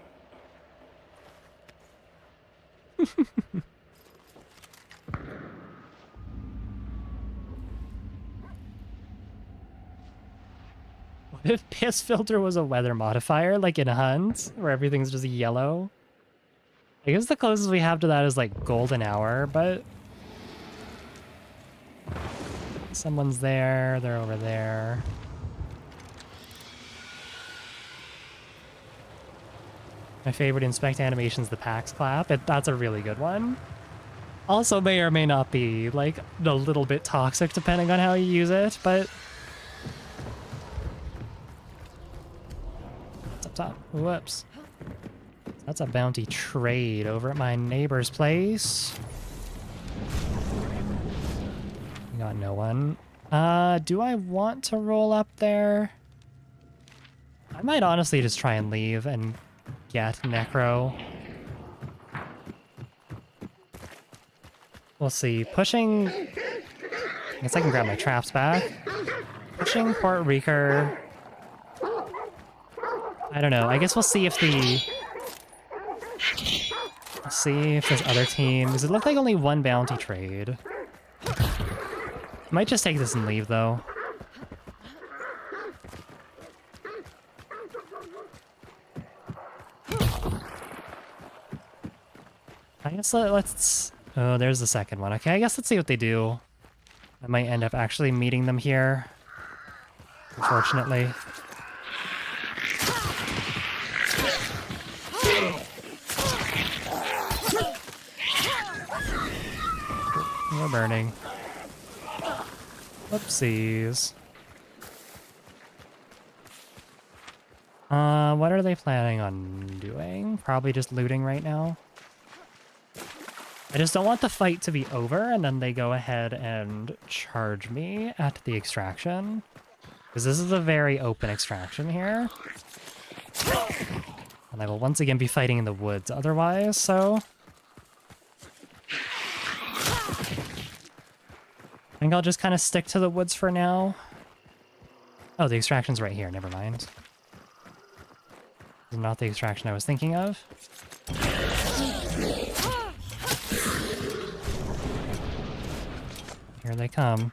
Speaker 2: What if piss filter was a weather modifier, like in Hunt, where everything's just yellow? I guess the closest we have to that is like golden hour, but someone's there, they're over there. My favorite inspect animation is the PAX clap. That's a really good one. Also may or may not be like a little bit toxic depending on how you use it, but it's up top. Whoops. That's a bounty trade over at my neighbor's place. We got no one. Do I want to roll up there? I might honestly just try and leave and get Necro. We'll see. Pushing... I guess I can grab my traps back. Pushing Port Reeker. I don't know. I guess we'll see if the... Let's see if there's other teams. It looked like only one bounty trade. Might just take this and leave, though. I guess let's... Oh, there's the second one. Okay, I guess let's see what they do. I might end up actually meeting them here. Unfortunately. We're burning. Whoopsies. What are they planning on doing? Probably just looting right now. I just don't want the fight to be over and then they go ahead and charge me at the extraction. Because this is a very open extraction here. And I will once again be fighting in the woods otherwise, so... I think I'll just kind of stick to the woods for now. Oh, the extraction's right here, never mind. This is not the extraction I was thinking of. Here they come.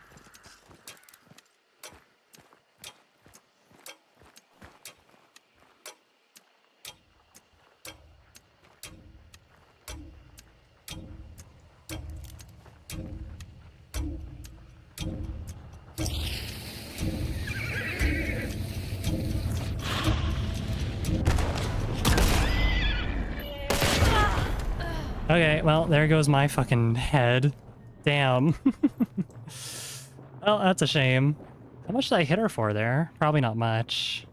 Speaker 2: Okay, well, there goes my fucking head. Damn. Well, that's a shame. How much did I hit her for there? Probably not much.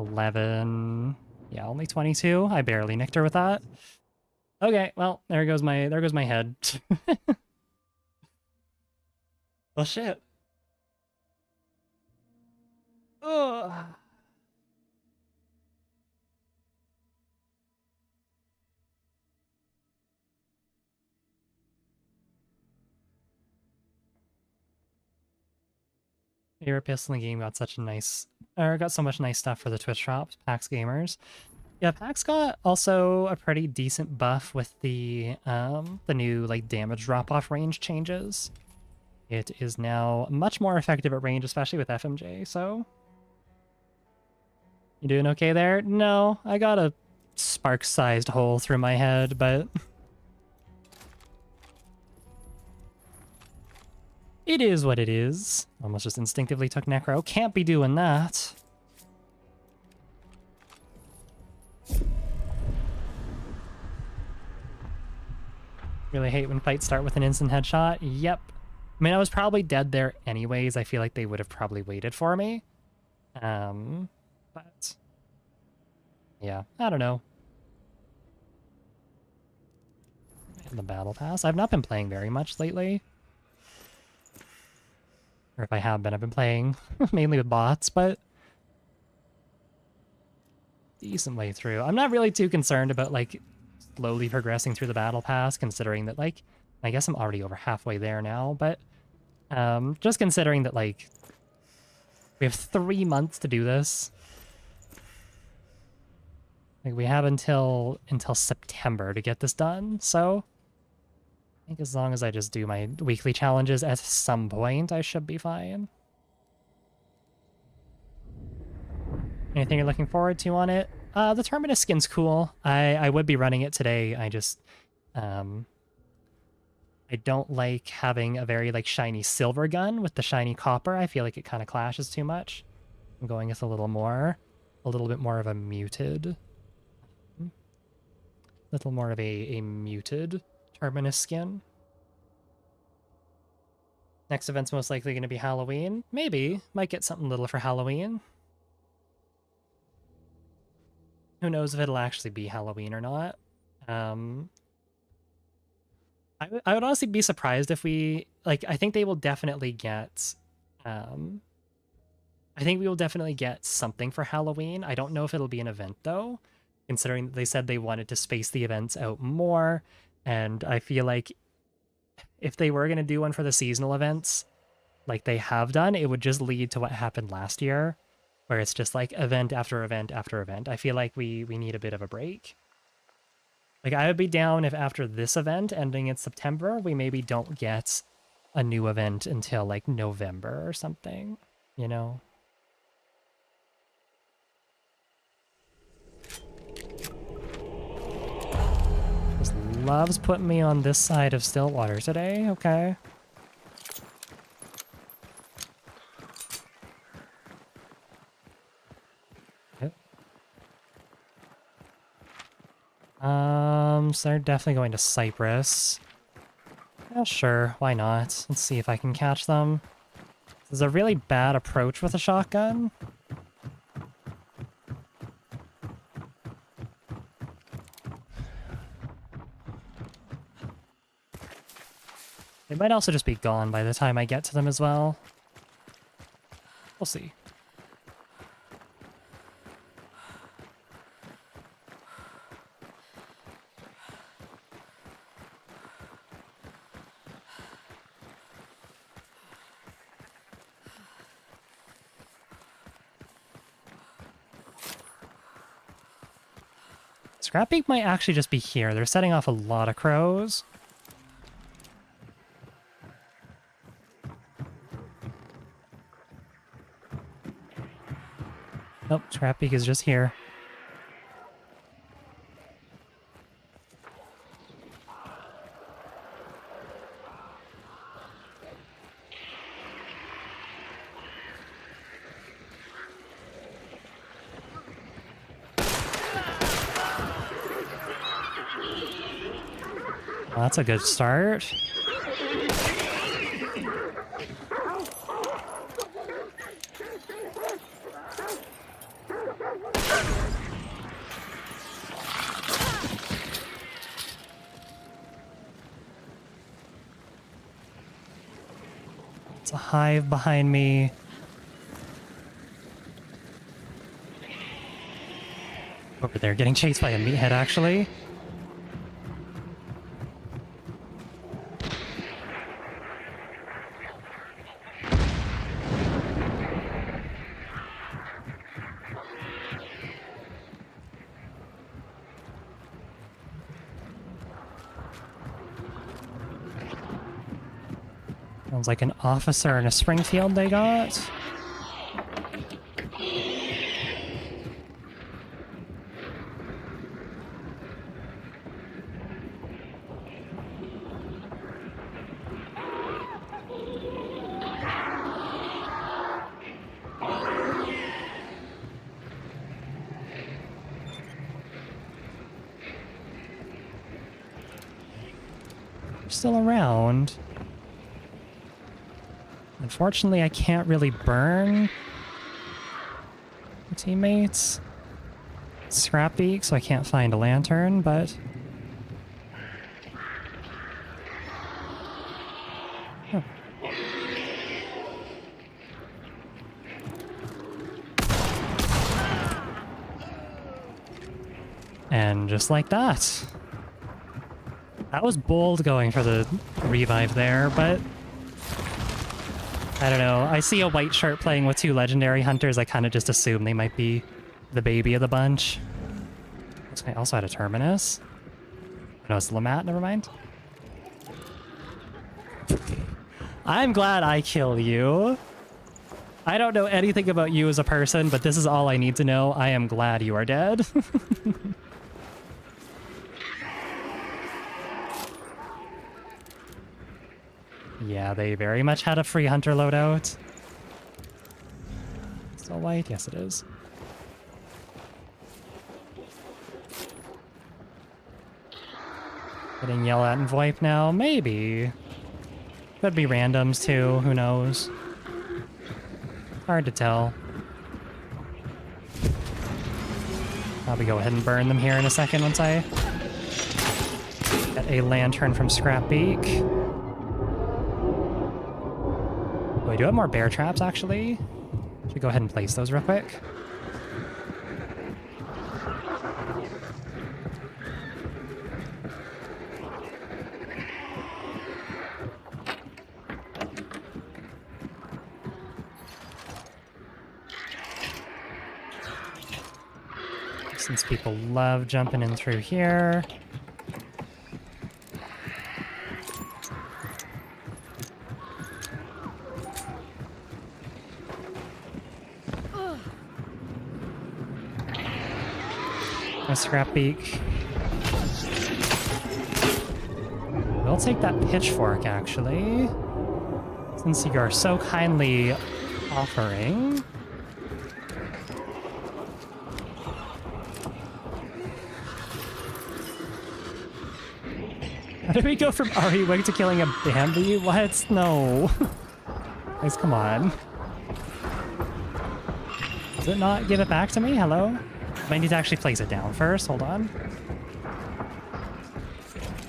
Speaker 2: 11. Yeah, only 22. I barely nicked her with that. Okay, well, there goes my head. Well, shit. Ugh. Favorite pistol in the game got such a nice, or got so much nice stuff for the Twitch shop, PAX Gamers. Yeah, PAX got also a pretty decent buff with the new like damage drop-off range changes. It is now much more effective at range, especially with FMJ, so... You doing okay there? No, I got a spark-sized hole through my head, but... It is what it is. Almost just instinctively took Necro. Can't be doing that. Really hate when fights start with an instant headshot. Yep. I mean, I was probably dead there anyways. I feel like they would have probably waited for me. But... Yeah, I don't know. the battle pass. I've not been playing very much lately. Or if I have been, I've been playing mainly with bots, but decent way through. I'm not really too concerned about like slowly progressing through the battle pass, considering that like I guess I'm already over halfway there now, but just considering that like we have 3 months to do this. Like we have until September to get this done, so I think as long as I just do my weekly challenges at some point, I should be fine. Anything you're looking forward to on it? The Terminus skin's cool. I would be running it today. I just I don't like having a very like shiny silver gun with the shiny copper. I feel like it kind of clashes too much. I'm going with a little bit more of a muted. Little more of a muted Terminus skin. Next event's most likely going to be Halloween. Maybe. Might get something little for Halloween. Who knows if it'll actually be Halloween or not. I would honestly be surprised if we... Like, I think they will definitely get... I think we will definitely get something for Halloween. I don't know if it'll be an event, though, considering that they said they wanted to space the events out more, and I feel like if they were going to do one for the seasonal events, like they have done, it would just lead to what happened last year, where it's just like event after event after event. I feel like we need a bit of a break. Like, I would be down if after this event, ending in September, we maybe don't get a new event until, like, November or something, you know? Just loves putting me on this side of Stillwater today, okay. So they're definitely going to Cyprus. Yeah, sure, why not? Let's see if I can catch them. This is a really bad approach with a shotgun. They might also just be gone by the time I get to them as well. We'll see. Scrappy might actually just be here. They're setting off a lot of crows. Nope, Scrappy is just here. Well, that's a good start. It's a hive behind me. Over there, getting chased by a meathead, actually. Sounds like an officer in a Springfield they got. They're still around. Unfortunately, I can't really burn my teammates. Scrappy, so I can't find a lantern, but just like that. That was bold going for the revive there, but I don't know. I see a white shirt playing with 2 legendary hunters. I kind of just assume they might be the baby of the bunch. This guy also had a terminus. No, it's Lamat, never mind. I'm glad I killed you. I don't know anything about you as a person, but this is all I need to know. I am glad you are dead. Yeah, they very much had a free hunter loadout. Still white? Yes, it is. Getting yelled at and VoIP now? Maybe. Could be randoms too, who knows? Hard to tell. Probably go ahead and burn them here in a second once I get a lantern from Scrapbeak. Oh, I do have more bear traps actually. Should go ahead and place those real quick. Since people love jumping in through here. A Scrapbeak. We'll take that pitchfork actually, since you are so kindly offering. How did we go from Ari Wig to killing a Bambi? What? No. Guys, come on. Does it not give it back to me? Hello? I need to actually place it down first. Hold on.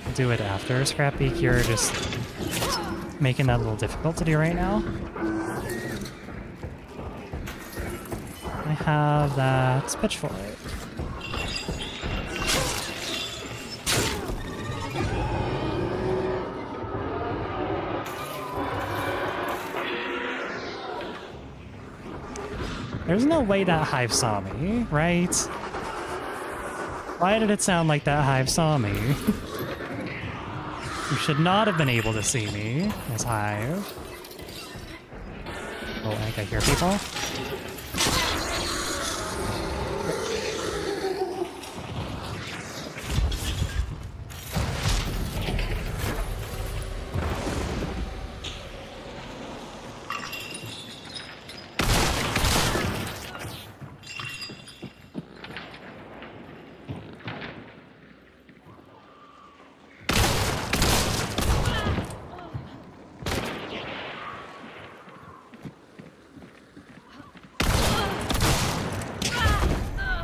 Speaker 2: I'll do it after. Scrapbeak, you're just making that a little difficult to do right now. I have that pitchfork. There's no way that hive saw me, right? Why did it sound like that hive saw me? You should not have been able to see me, Miss Hive. Oh, I think I hear people.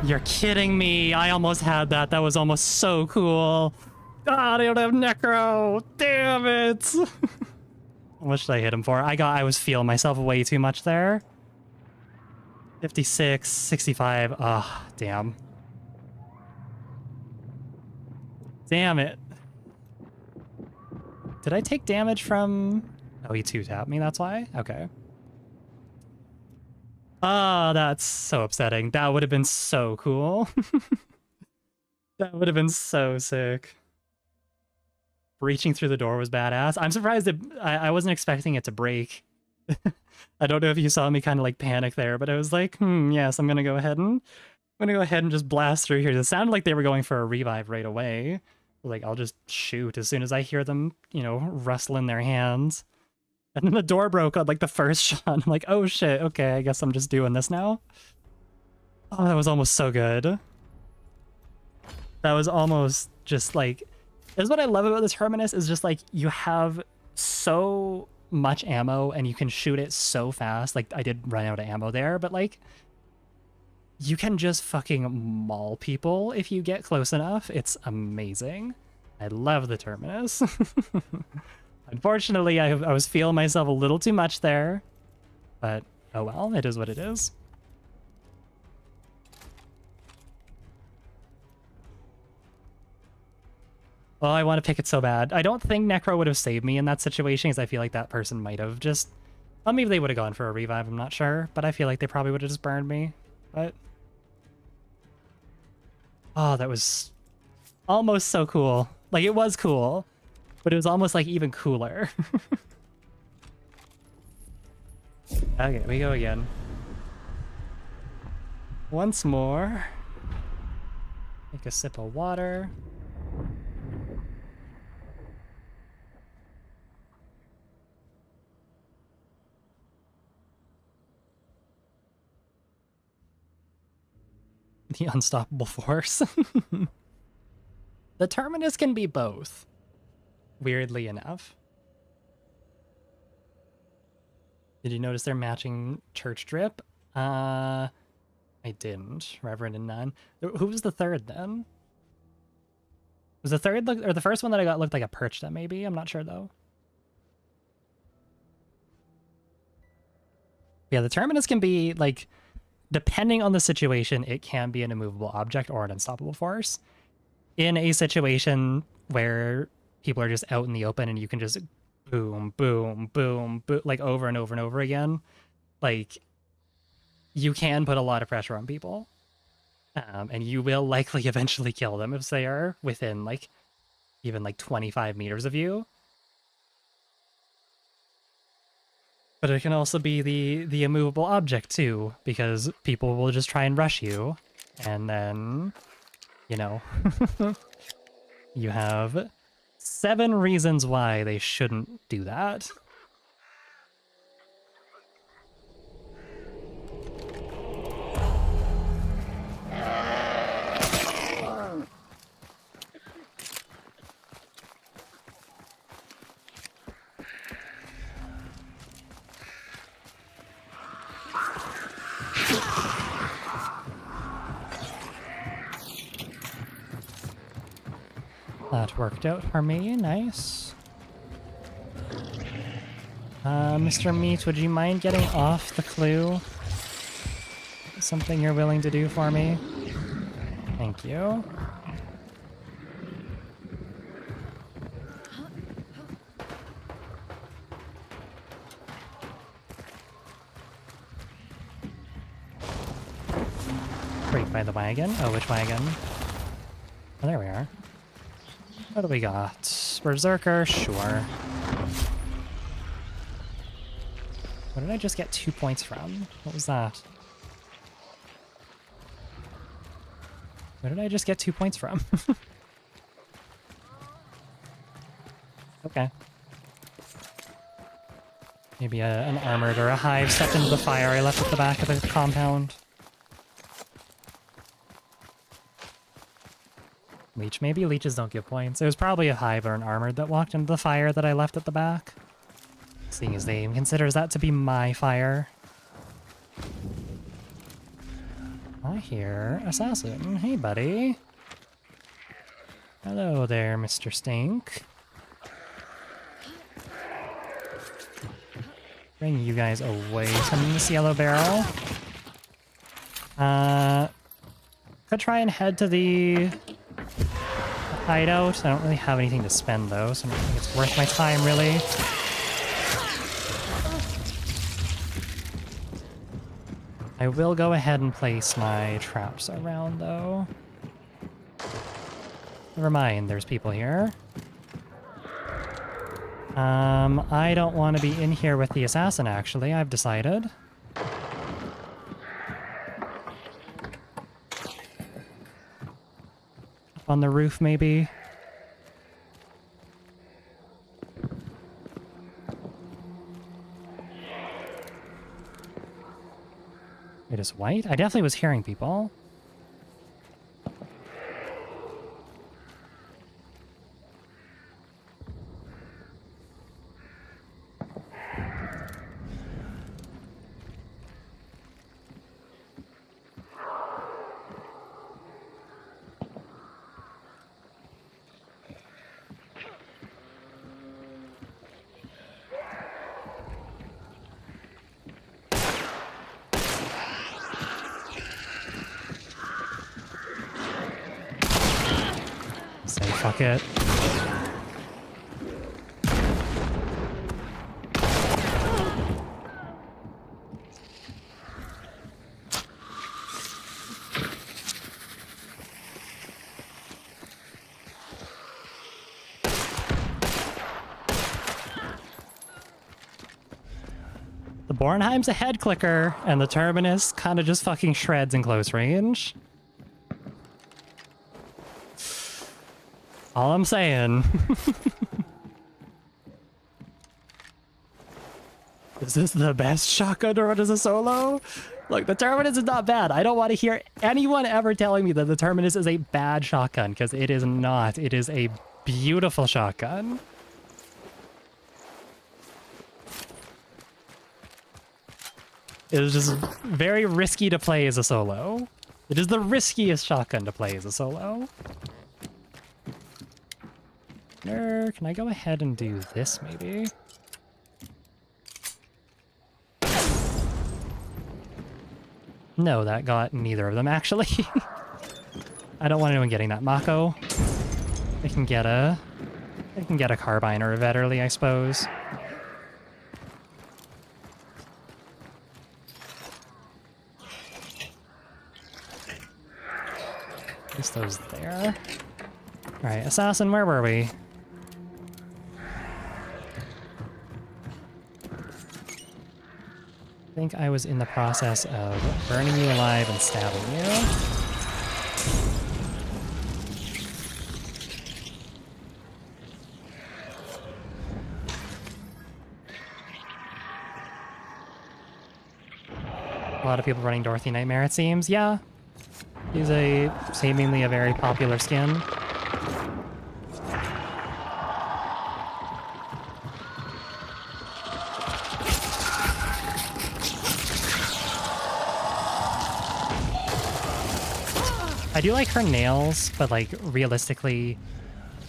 Speaker 2: You're kidding me. I almost had that. That was almost so cool. God, I don't have Necro. Damn it. What should I hit him for? I was feeling myself way too much there. 56, 65. Ah, damn. Damn it. Did I take damage from... Oh, he 2-tapped me, that's why? Okay. Ah, that's so upsetting. That would have been so cool. That would have been so sick. Breaching through the door was badass. I'm surprised that I wasn't expecting it to break. I don't know if you saw me kind of like panic there, but I was like, yes, I'm gonna go ahead and just blast through here. It sounded like they were going for a revive right away. Like, I'll just shoot as soon as I hear them, you know, rustle in their hands. And then the door broke on like the first shot. I'm like, oh shit, okay, I guess I'm just doing this now. Oh, that was almost so good. That was almost just like... That's what I love about the Terminus, is just like, you have so much ammo and you can shoot it so fast. Like, I did run out of ammo there, but like, you can just fucking maul people if you get close enough. It's amazing. I love the Terminus. Unfortunately, I was feeling myself a little too much there, but oh well, it is what it is. Oh, I want to pick it so bad. I don't think Necro would have saved me in that situation because I feel like that person might have just... Well, maybe they would have gone for a revive, I'm not sure. But I feel like they probably would have just burned me. But... Oh, that was almost so cool. Like, it was cool. But it was almost, like, even cooler. Okay, we go again. Once more. Take a sip of water. The unstoppable force. The Terminus can be both, weirdly enough. Did you notice their matching church drip? I didn't. Reverend and Nun. Who was the third then? Was the third or the first one that I got looked like a Perchta maybe? I'm not sure though. Yeah, the Terminus can be like, depending on the situation, it can be an immovable object or an unstoppable force. In a situation where people are just out in the open and you can just boom, boom, boom, boom, like over and over and over again, like you can put a lot of pressure on people. And you will likely eventually kill them if they are within like even like 25 meters of you. But it can also be the immovable object too, because people will just try and rush you, and then, you know, you have 7 reasons why they shouldn't do that. That worked out for me, nice. Mr. Meat, would you mind getting off the clue? Something you're willing to do for me? Thank you. Great by the wagon. Oh, which wagon? Oh, there we are. What do we got? Berserker? Sure. What did I just get 2 points from? What was that? Where did I just get 2 points from? Okay. Maybe an armored or a hive stepped into the fire I left at the back of the compound. Leech, maybe leeches don't give points. It was probably a hive or an armored that walked into the fire that I left at the back. Seeing as they considers that to be my fire. I hear assassin. Hey, buddy. Hello there, Mr. Stink. Bring you guys away from this yellow barrel. Could try and head to the hideout. I don't really have anything to spend though, so I don't think it's worth my time really. I will go ahead and place my traps around though. Never mind, there's people here. I don't want to be in here with the assassin actually, I've decided. On the roof, maybe? It is white? I definitely was hearing people. fuck it. The Bornheim's a head clicker, and the Terminus kind of just fucking shreds in close range. All I'm saying. Is this the best shotgun to run as a solo? Look, the Terminus is not bad. I don't want to hear anyone ever telling me that the Terminus is a bad shotgun, because it is not. It is a beautiful shotgun. It is just very risky to play as a solo. It is the riskiest shotgun to play as a solo. Can I go ahead and do this, maybe? No, that got neither of them, actually. I don't want anyone getting that Mako. I can get a carbine or a Vetterli, I suppose. Place those there. Alright, Assassin, where were we? I think I was in the process of burning you alive and stabbing you. A lot of people running Dorothy Nightmare, it seems. Yeah. She's seemingly a very popular skin. I do like her nails, but like realistically,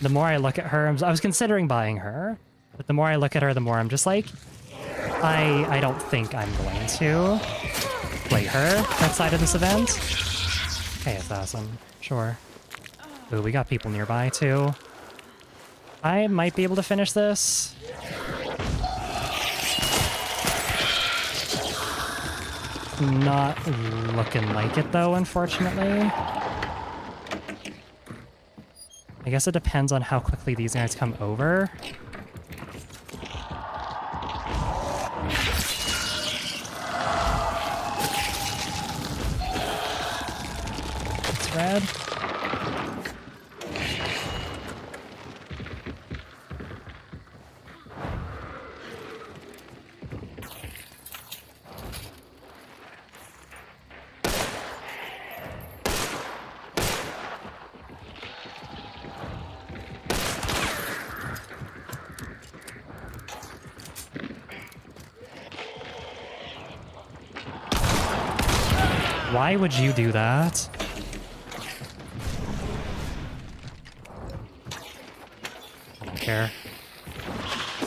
Speaker 2: the more I look at her, I was considering buying her, but the more I look at her, the more I'm just like, I don't think I'm going to play her outside of this event. Hey, Assassin. Sure. Ooh, we got people nearby, too. I might be able to finish this. Not looking like it, though, unfortunately. I guess it depends on how quickly these guys come over. It's red. Why would you do that? I don't care.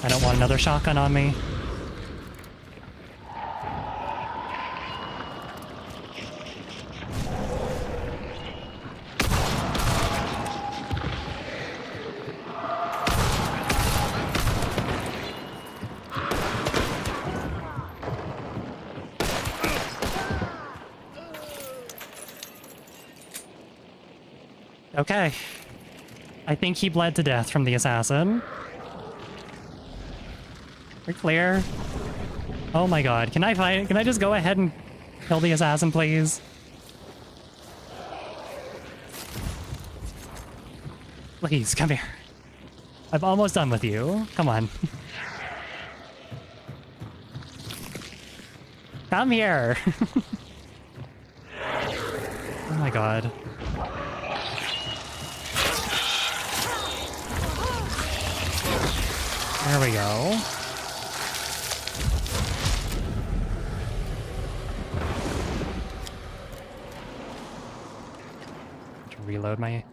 Speaker 2: I don't want another shotgun on me. Okay. I think he bled to death from the assassin. We're clear. Oh my god. Can I just go ahead and kill the assassin, please? Please, come here. I'm almost done with you. Come on. Come here. Oh my god. There we go. To reload my...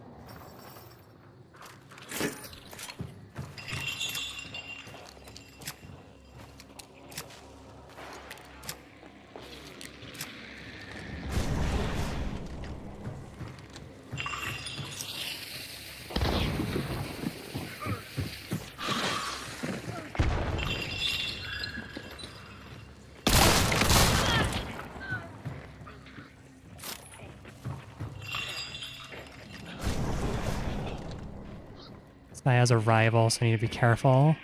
Speaker 2: This guy has a rival, so I need to be careful.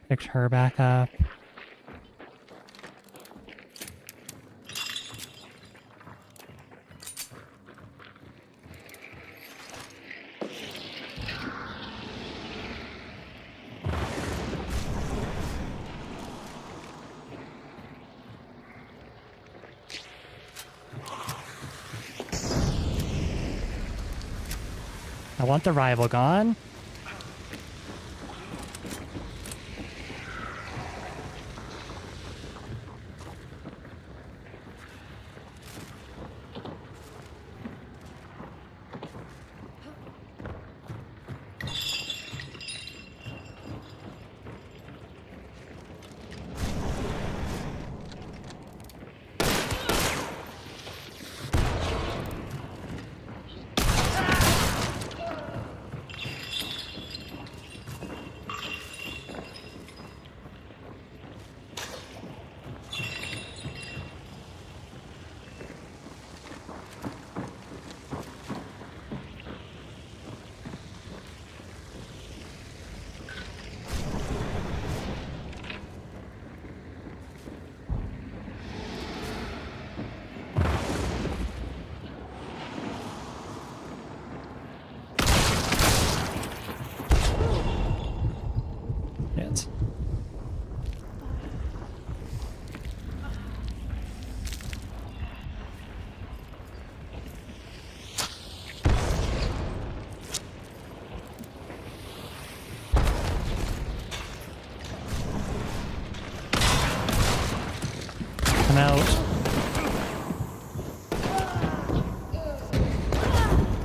Speaker 2: Picked her back up. I want the rival gone. Shit. I'm out.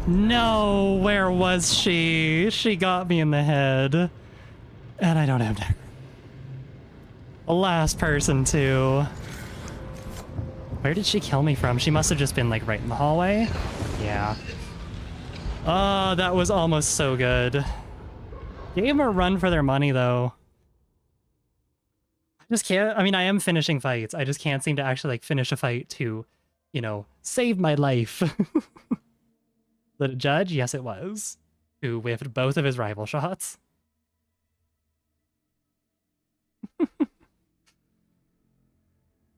Speaker 2: No, where was she? She got me in the head. And I don't have necro. The last person, too. Where did she kill me from? She must have just been, like, right in the hallway. Yeah. Oh, that was almost so good. Gave them a run for their money, though. I just can't... I mean, I am finishing fights. I just can't seem to actually, like, finish a fight to, you know, save my life. Was it a judge? Yes, it was. Who whiffed both of his rival shots.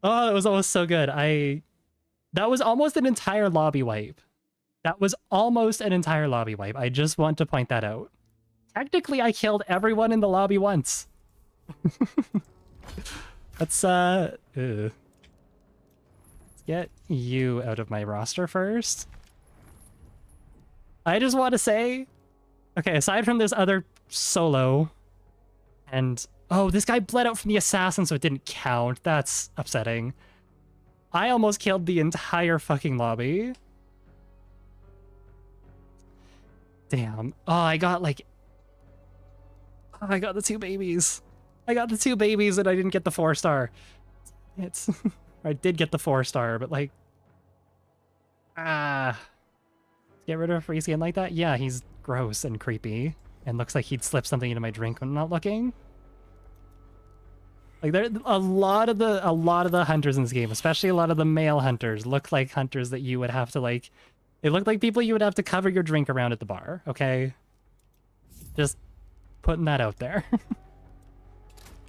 Speaker 2: Oh, that was almost so good. That was almost an entire lobby wipe. That was almost an entire lobby wipe. I just want to point that out. Technically, I killed everyone in the lobby once. Let's get you out of my roster first. I just want to say, okay, aside from this other solo, and oh, this guy bled out from the assassin, so it didn't count. That's upsetting. I almost killed the entire fucking lobby. Damn. Oh, I got like... Oh, I got the 2 babies. I got the 2 babies and I didn't get the 4-star. It's... I did get the 4-star, but like... Ah... Get rid of a free skin like that? Yeah, he's gross and creepy. And looks like he'd slip something into my drink when I'm not looking. Like there a lot of the hunters in this game, especially a lot of the male hunters, look like hunters that you would have to like... They look like people you would have to cover your drink around at the bar, okay? Just putting that out there.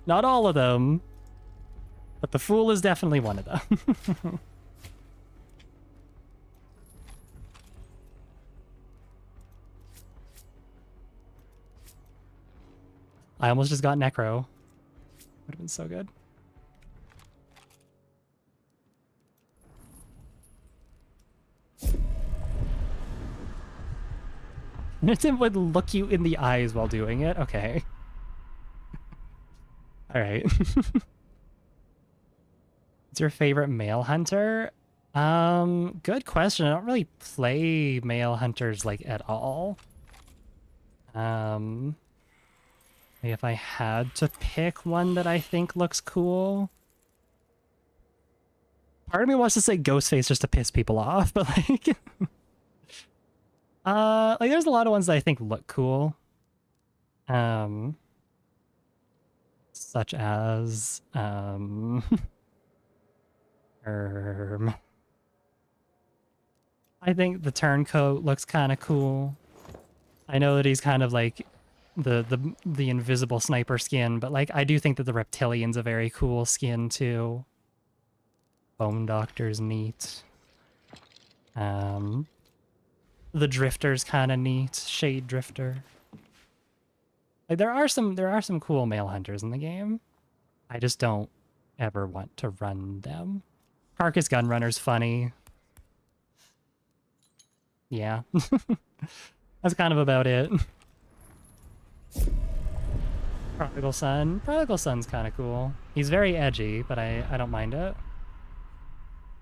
Speaker 2: Not all of them, but the fool is definitely one of them. I almost just got necro. Would have been so good. It would look you in the eyes while doing it? Okay. Alright. What's your favorite male hunter? Good question. I don't really play male hunters, like, at all. If I had to pick one that I think looks cool... Part of me wants to say Ghostface just to piss people off, but like... like there's a lot of ones that I think look cool. Such as, I think the turncoat looks kind of cool. I know that he's kind of like the invisible sniper skin, but like I do think that the reptilian's a very cool skin too. Bone Doctor's neat. The Drifter's kind of neat. Shade Drifter. Like there are some cool male hunters in the game. I just don't ever want to run them. Carcass Gunrunner's funny. Yeah. That's kind of about it. Prodigal Son. Prodigal Son's kind of cool. He's very edgy, but I don't mind it.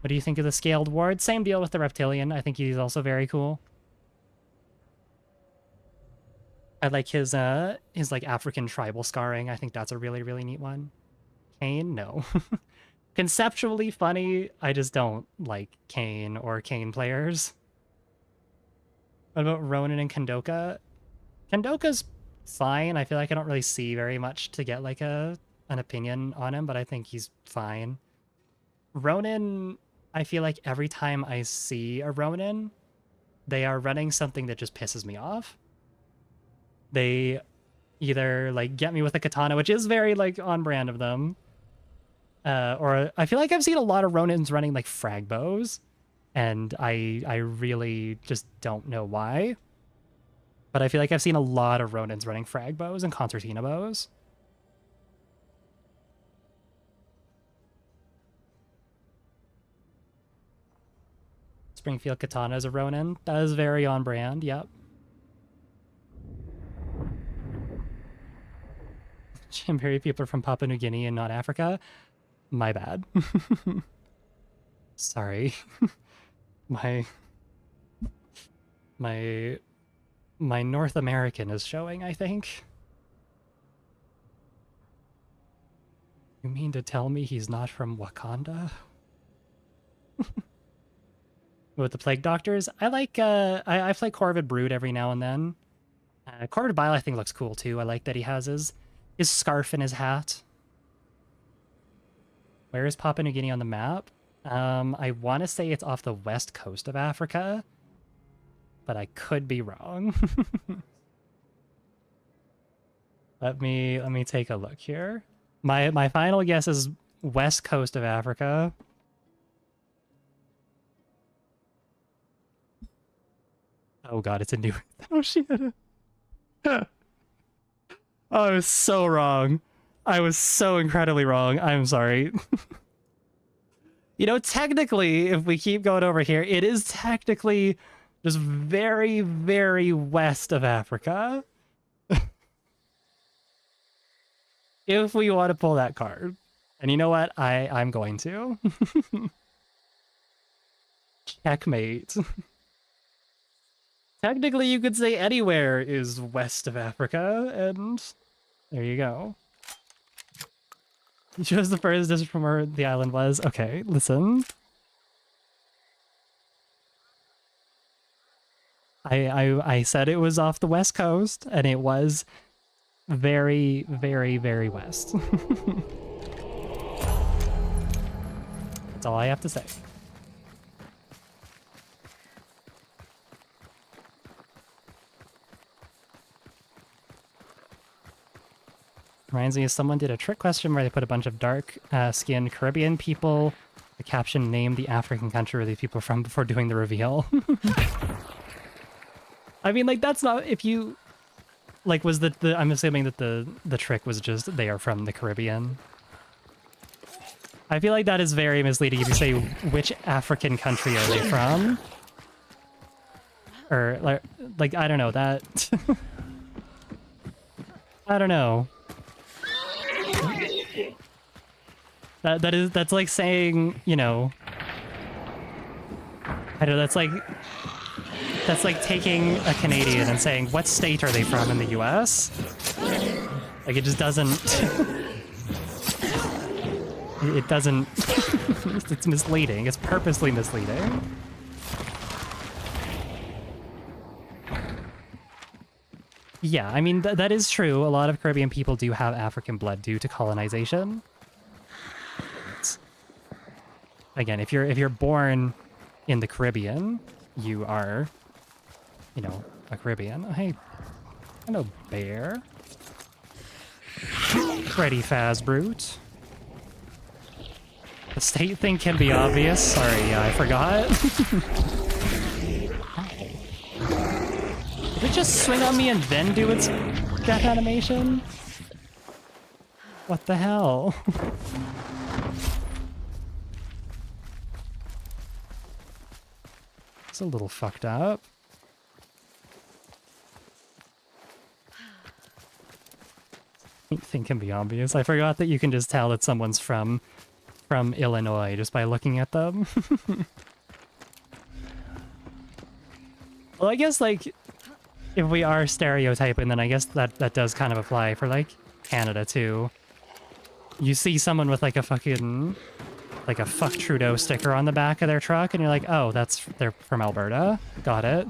Speaker 2: What do you think of the Scaled Ward? Same deal with the Reptilian. I think he's also very cool. I like his like African tribal scarring. I think that's a really, really neat one. Kane? No. Conceptually funny. I just don't like Kane or Kane players. What about Ronan and Kandoka? Kandoka's fine. I feel like I don't really see very much to get like an opinion on him, but I think he's fine. Ronan, I feel like every time I see a Ronan, they are running something that just pisses me off. They either like get me with a katana, which is very like on brand of them, or I feel like I've seen a lot of Ronins running like frag bows, and I really just don't know why. But I feel like I've seen a lot of Ronins running frag bows and concertina bows. Springfield Katana is a Ronin. That is very on brand, yep. Chimberi people are from Papua New Guinea and not Africa. My bad. Sorry. my North American is showing, I think. You mean to tell me he's not from Wakanda? With the Plague Doctors, I like, I play Corvid Brood every now and then. Corvid Bile I think looks cool too. I like that he has his scarf and his hat. Where is Papua New Guinea on the map? I want to say it's off the west coast of Africa, but I could be wrong. Let me take a look here. My final guess is west coast of Africa. Oh god, it's a new... Oh shit. Oh, I was so wrong. I was so incredibly wrong. I'm sorry. You know, technically, if we keep going over here, it is technically just very, very west of Africa. If we want to pull that card. And you know what? I'm going to. Checkmate. Technically, you could say anywhere is west of Africa, and there you go. You chose the furthest distance from where the island was. Okay, listen. I said it was off the west coast, and it was very, very, very west. That's all I have to say. Reminds me of someone did a trick question where they put a bunch of dark skinned Caribbean people. The caption named the African country where these people are from before doing the reveal. I mean, like, that's not, if you, like, was I'm assuming that the trick was just they are from the Caribbean. I feel like that is very misleading if you say which African country are they from. Or, like I don't know, that... I don't know. That's like saying, you know, I don't know, that's like taking a Canadian and saying, what state are they from in the US? Like, it just doesn't, it doesn't, it's misleading. It's purposely misleading. Yeah, I mean, that is true. A lot of Caribbean people do have African blood due to colonization. again, if you're born in the Caribbean, you are, you know, a Caribbean. Oh, hey, hello, bear. Freddy Fazbrute. The state thing can be obvious. Sorry, yeah, I forgot. Did it just swing on me and then do its death animation? What the hell? It's a little fucked up. Thing can be obvious. I forgot that you can just tell that someone's from Illinois just by looking at them. Well, I guess, like, if we are stereotyping, then I guess that does kind of apply for, like, Canada, too. You see someone with, like, a fucking, like, a fuck Trudeau sticker on the back of their truck, and you're like, oh, they're from Alberta. Got it.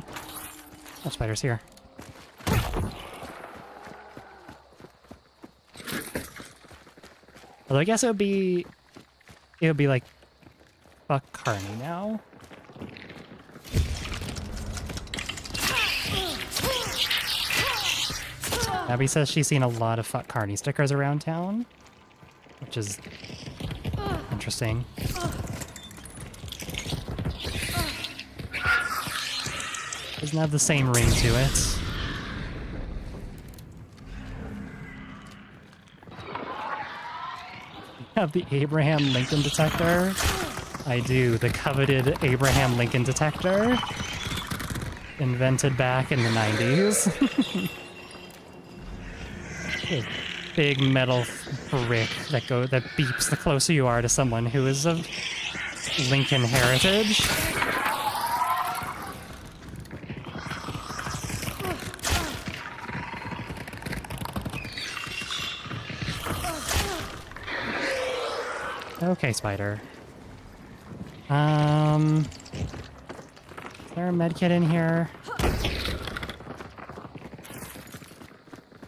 Speaker 2: Oh, spider's here. Although I guess it would be like, fuck Carney now. Abby says she's seen a lot of fuck Carney stickers around town, which is interesting. Doesn't have the same ring to it. Have the Abraham Lincoln detector? I do, the coveted Abraham Lincoln detector. Invented back in the 90s. A big metal brick that beeps the closer you are to someone who is of Lincoln heritage. Okay, spider. Is there a medkit in here?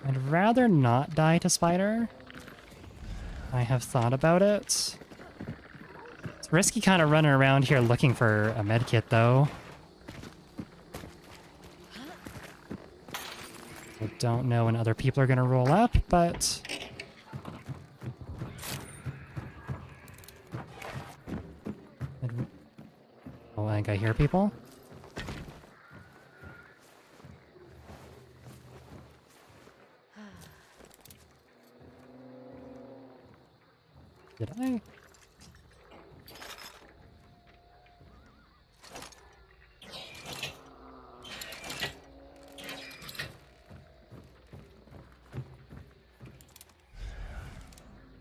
Speaker 2: I'd rather not die to spider. I have thought about it. It's risky kind of running around here looking for a medkit, though. I don't know when other people are going to roll up, but... Oh, I think I hear people. Did I?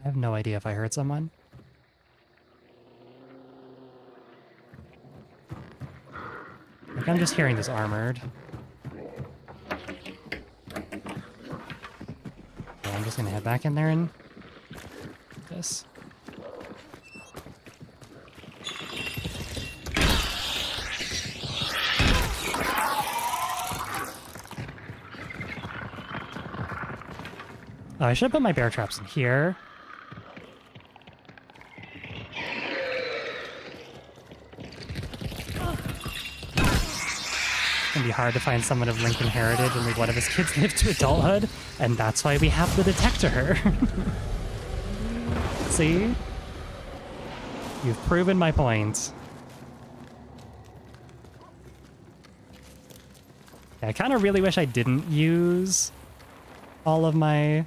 Speaker 2: I have no idea if I heard someone. Like, I'm just hearing this armored. So I'm just gonna head back in there and this. Oh, I should put my bear traps in here. It's gonna be hard to find someone of Lincoln heritage and leave one of his kids live to adulthood, and that's why we have the detector. See? You've proven my point. Yeah, I kind of really wish I didn't use all of my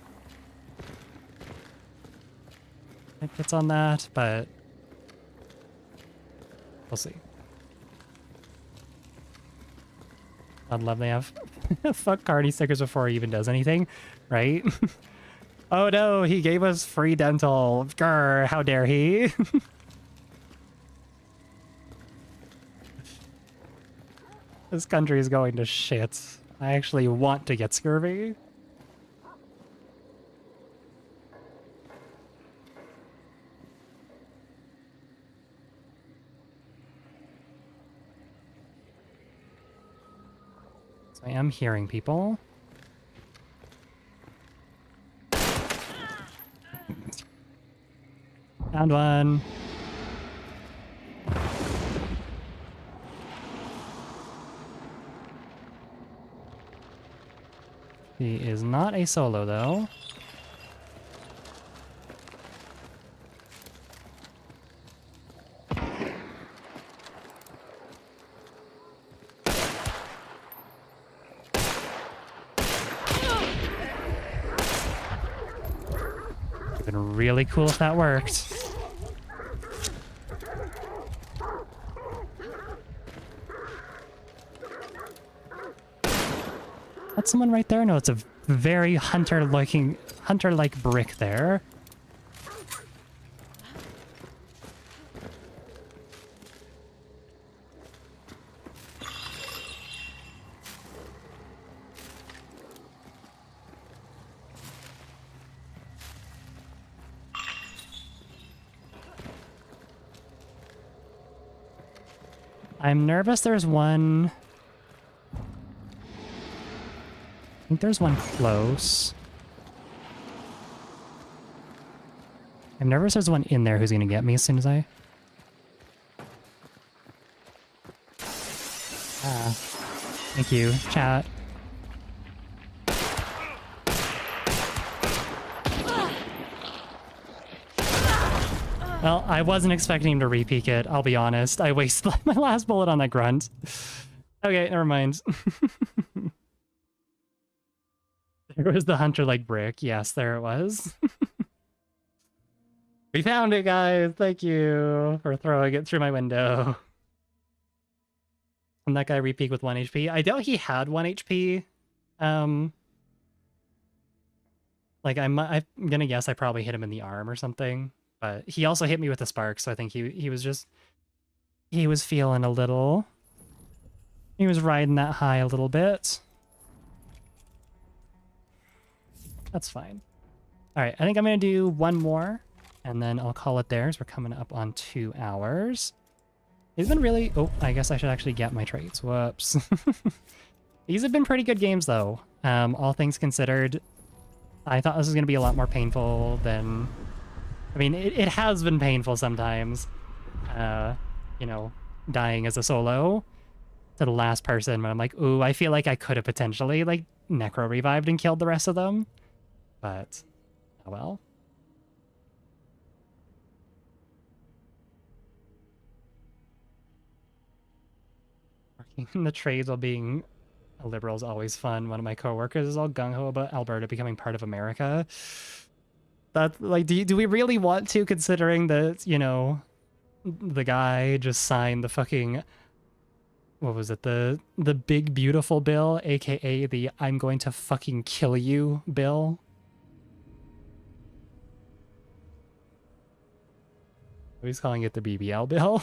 Speaker 2: hits on that, but we'll see. I'd love they have fuck Carney stickers before he even does anything, right? Oh no, he gave us free dental. Grr, how dare he? This country is going to shit. I actually want to get scurvy. So I am hearing people. Found one. He is not a solo, though. Been really cool if that worked. That's someone right there? No, it's a very hunter-like brick there. I'm nervous there's one... I think there's one close. I'm nervous there's one in there who's gonna get me as soon as I... Ah. Thank you, chat. Well, I wasn't expecting him to re-peek it, I'll be honest. I wasted my last bullet on that grunt. Okay, never mind. There was the hunter-like brick. Yes, there it was. We found it, guys. Thank you for throwing it through my window. And that guy re-peeked with 1 HP. I doubt he had 1 HP. Like, I'm gonna guess I probably hit him in the arm or something. But he also hit me with a spark, so I think he was just... He was feeling a little... He was riding that high a little bit. That's fine. Alright, I think I'm going to do one more, and then I'll call it there, as we're coming up on 2 hours. It's been really... Oh, I guess I should actually get my traits. Whoops. These have been pretty good games, though. All things considered, I thought this was going to be a lot more painful than... I mean, it has been painful sometimes. You know, dying as a solo to the last person, but I'm like, ooh, I feel like I could have potentially, like, necro-revived and killed the rest of them. But, oh well. Working in the trades while being a liberal is always fun. One of my coworkers is all gung-ho about Alberta becoming part of America. That, like, do we really want to, considering that, you know, the guy just signed the fucking... What was it? The big beautiful bill, aka the I'm going to fucking kill you bill. He's calling it the BBL bill.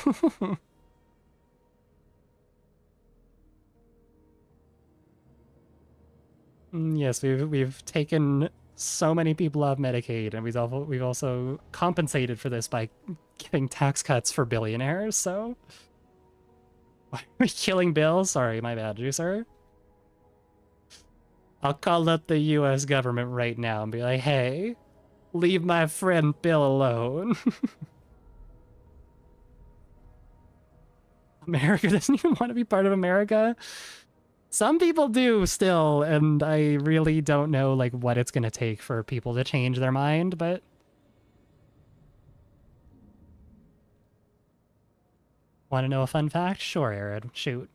Speaker 2: Yes, we've taken so many people off Medicaid, and we've also compensated for this by giving tax cuts for billionaires. So, why are we killing Bill? Sorry, my bad, Juicer. I'll call up the U.S. government right now and be like, "Hey, leave my friend Bill alone." America doesn't even want to be part of America. Some people do still, and I really don't know, like, what it's gonna take for people to change their mind, but... Want to know a fun fact? Sure, Arid. Shoot.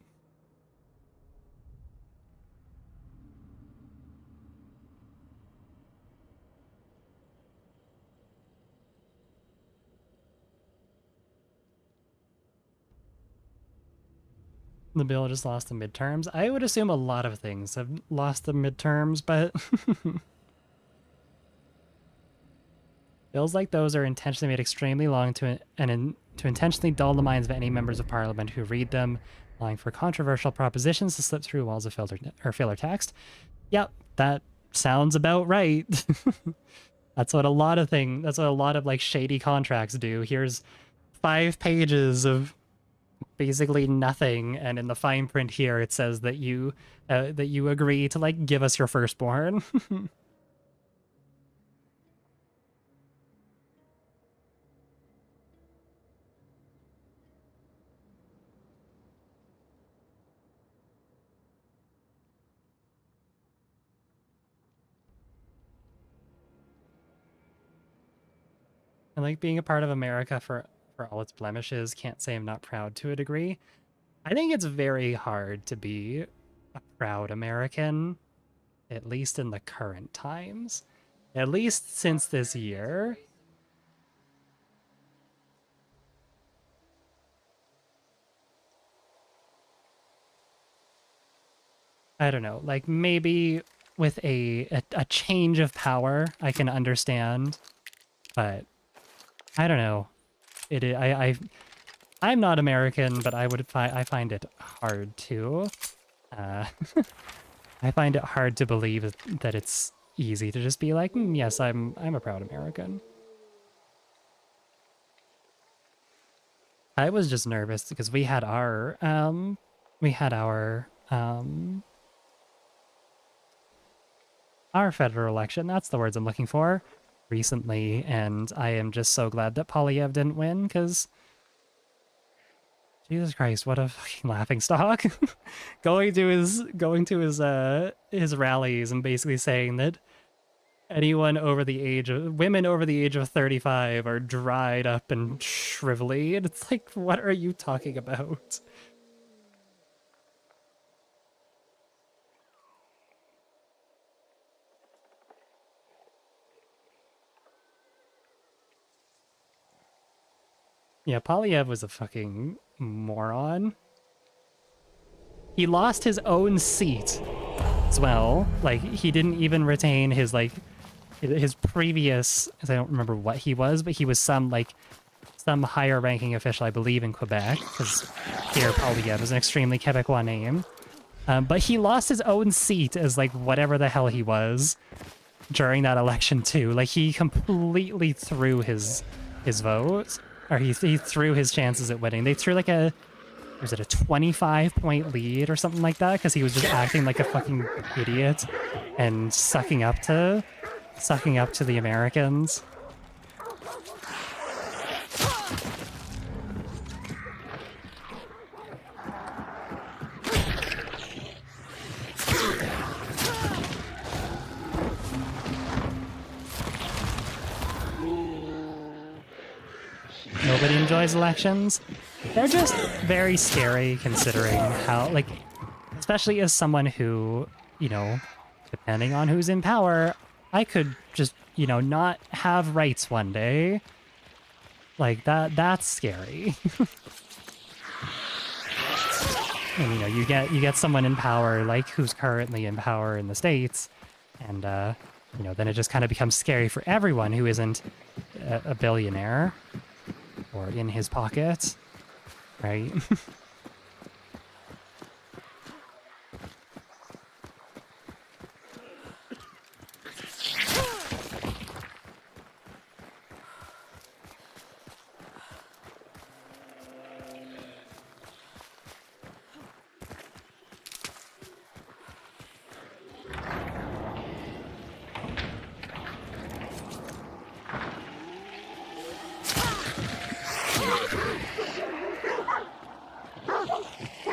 Speaker 2: The bill just lost the midterms. I would assume a lot of things have lost the midterms, but... Bills like those are intentionally made extremely long to intentionally dull the minds of any members of parliament who read them, allowing for controversial propositions to slip through walls of filler text. Yep, that sounds about right. That's what a lot of like shady contracts do. Here's 5 pages of basically nothing, and in the fine print here it says that you agree to, like, give us your firstborn. And like being a part of America for all its blemishes, can't say I'm not proud to a degree. I think it's very hard to be a proud American, at least in the current times. At least since this year. I don't know, like maybe with a change of power, I can understand, but I don't know. I'm not American, but I find it hard to, uh, I find it hard to believe that it's easy to just be like, yes, I'm a proud American. I was just nervous because we had our federal election, that's the words I'm looking for, recently, and I am just so glad that Polyev didn't win, because Jesus Christ, what a fucking laughingstock. going to his rallies and basically saying that women over the age of 35 are dried up and shrivelly, and it's like, what are you talking about? Yeah, Polyev was a fucking moron. He lost his own seat as well. Like, he didn't even retain his, like, his previous, I don't remember what he was, but he was some higher ranking official, I believe, in Quebec, because Pierre Polyev is an extremely Quebecois name. But he lost his own seat as, like, whatever the hell he was during that election, too. Like, he completely threw his vote. Or he threw his chances at winning. They threw like was it a 25-point lead or something like that? Because he was just acting like a fucking idiot and sucking up to the Americans. Nobody enjoys elections. They're just very scary considering how, like, especially as someone who, you know, depending on who's in power, I could just, you know, not have rights one day. Like, that's scary. And, you know, you get someone in power, like, who's currently in power in the States, and, you know, then it just kind of becomes scary for everyone who isn't a billionaire. Or in his pocket, right?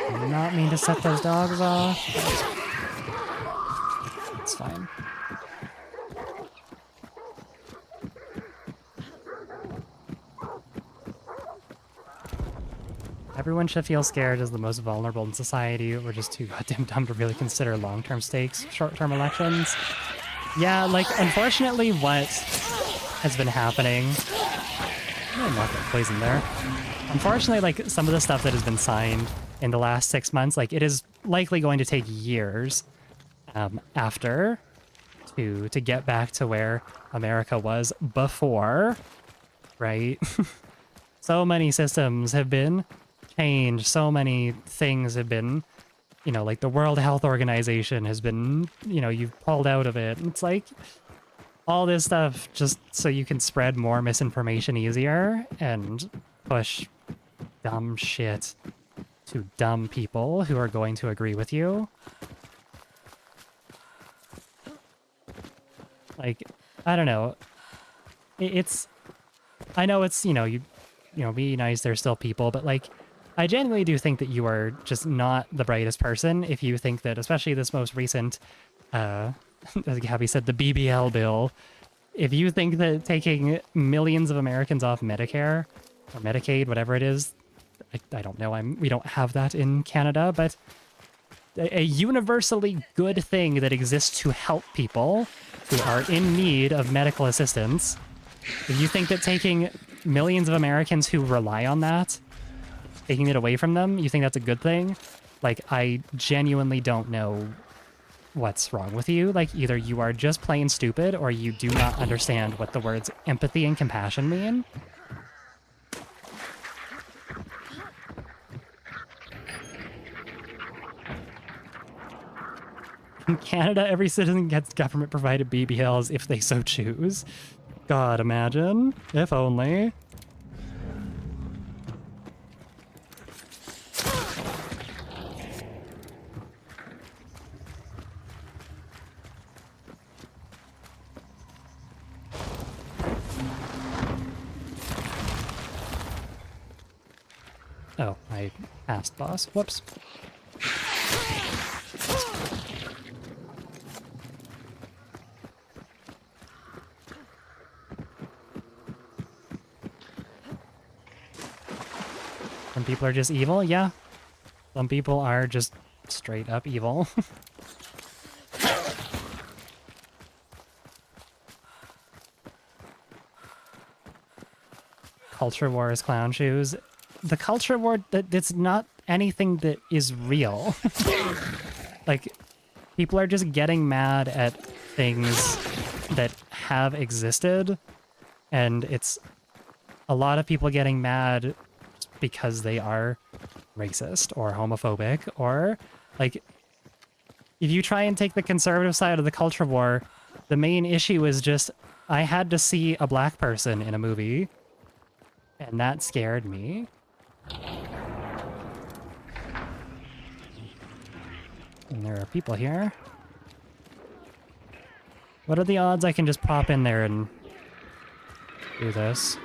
Speaker 2: I did not mean to set those dogs off. It's fine. Everyone should feel scared as the most vulnerable in society. We're just too goddamn dumb to really consider long-term stakes, short-term elections. Yeah, like, unfortunately what has been happening... I'm not getting poison there. Unfortunately, like, some of the stuff that has been signed in the last 6 months, like, it is likely going to take years after to get back to where America was before, right? So many systems have been changed, so many things have been, you know, like the World Health Organization has been, you know, you've pulled out of it. It's like all this stuff just so you can spread more misinformation easier and push dumb shit to dumb people who are going to agree with you. Like, I don't know. I know it's, you know, be nice, there's still people, but like, I genuinely do think that you are just not the brightest person if you think that, especially this most recent, as Gabby said, the BBL bill if you think that taking millions of Americans off Medicare or Medicaid, whatever it is, I don't know, we don't have that in Canada, but a universally good thing that exists to help people who are in need of medical assistance. If you think that taking millions of Americans who rely on that, taking it away from them, you think that's a good thing? Like, I genuinely don't know what's wrong with you. Like, either you are just plain stupid or you do not understand what the words empathy and compassion mean. In Canada, every citizen gets government-provided BBLs if they so choose. God, imagine. If only. Oh, I passed boss. Whoops. Some people are just evil, yeah. Some people are just straight up evil. Culture wars, clown shoes. The culture war, that's not anything that is real. Like, people are just getting mad at things that have existed, and it's a lot of people getting mad because they are racist or homophobic, or like, if you try and take the conservative side of the culture war, the main issue is just, I had to see a black person in a movie, and that scared me. And there are people here. What are the odds I can just pop in there and do this?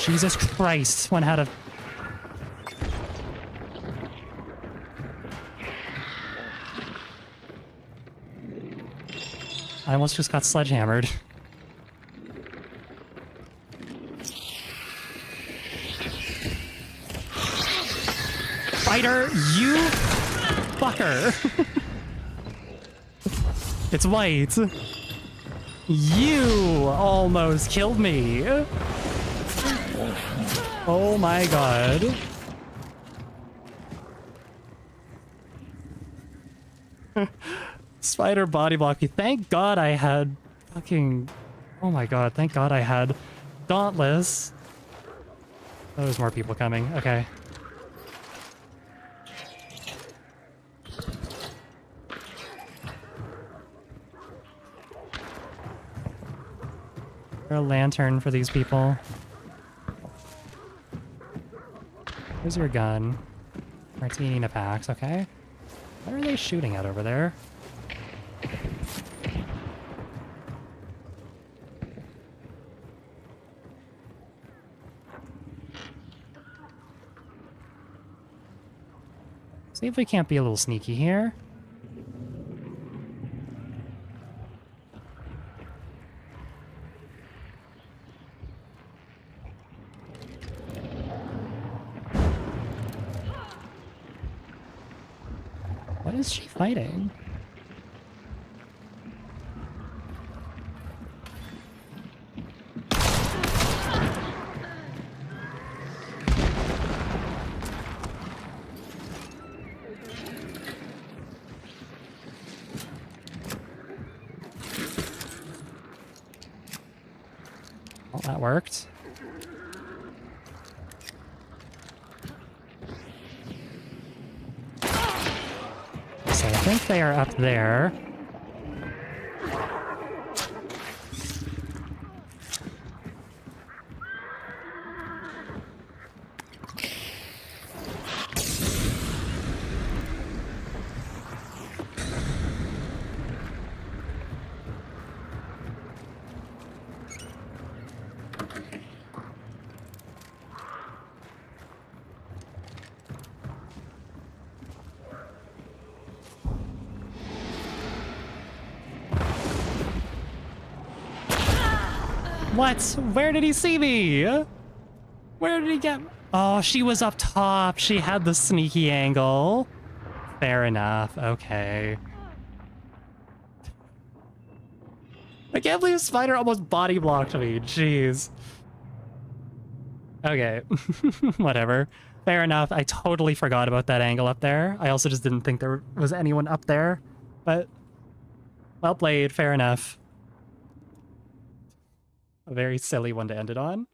Speaker 2: Jesus Christ, one had a... I almost just got sledgehammered. Spider, you fucker! It's white. You almost killed me. Oh my god. Spider body block me. Thank god I had fucking... Oh my god, thank god I had Dauntless. Oh, there's more people coming. Okay. A lantern for these people. Here's your gun. Martini in a packs, okay. What are they shooting at over there? See if we can't be a little sneaky here. What is she fighting? Well, that worked. So I think they are up there. What? Where did he see me? Where did he get... Oh, she was up top. She had the sneaky angle. Fair enough. Okay. I can't believe Spider almost body blocked me. Jeez. Okay. Whatever. Fair enough. I totally forgot about that angle up there. I also just didn't think there was anyone up there. But, well played. Fair enough. A very silly one to end it on.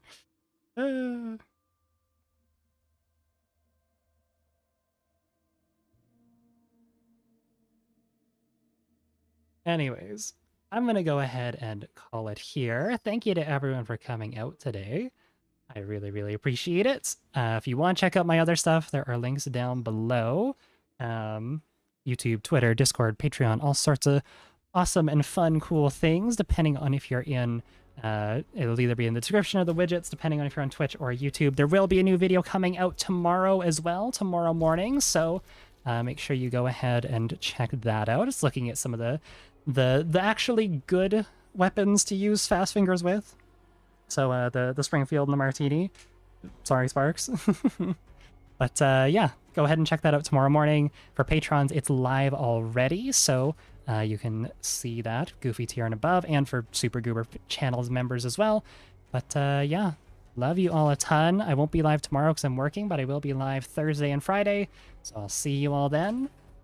Speaker 2: Anyways, I'm going to go ahead and call it here. Thank you to everyone for coming out today. I really, really appreciate it. If you want to check out my other stuff, there are links down below. YouTube, Twitter, Discord, Patreon, all sorts of awesome and fun, cool things, depending on if you're in... it'll either be in the description of the widgets, depending on if you're on Twitch or YouTube. There will be a new video coming out tomorrow as well, tomorrow morning, so make sure you go ahead and check that out. It's looking at some of the actually good weapons to use fast fingers with. So the Springfield and the Martini. Sorry, Sparks. But yeah, go ahead and check that out tomorrow morning. For patrons, it's live already, so you can see that, Goofy tier and above, and for Super Goober channels members as well. But yeah, love you all a ton. I won't be live tomorrow because I'm working, but I will be live Thursday and Friday, so I'll see you all then.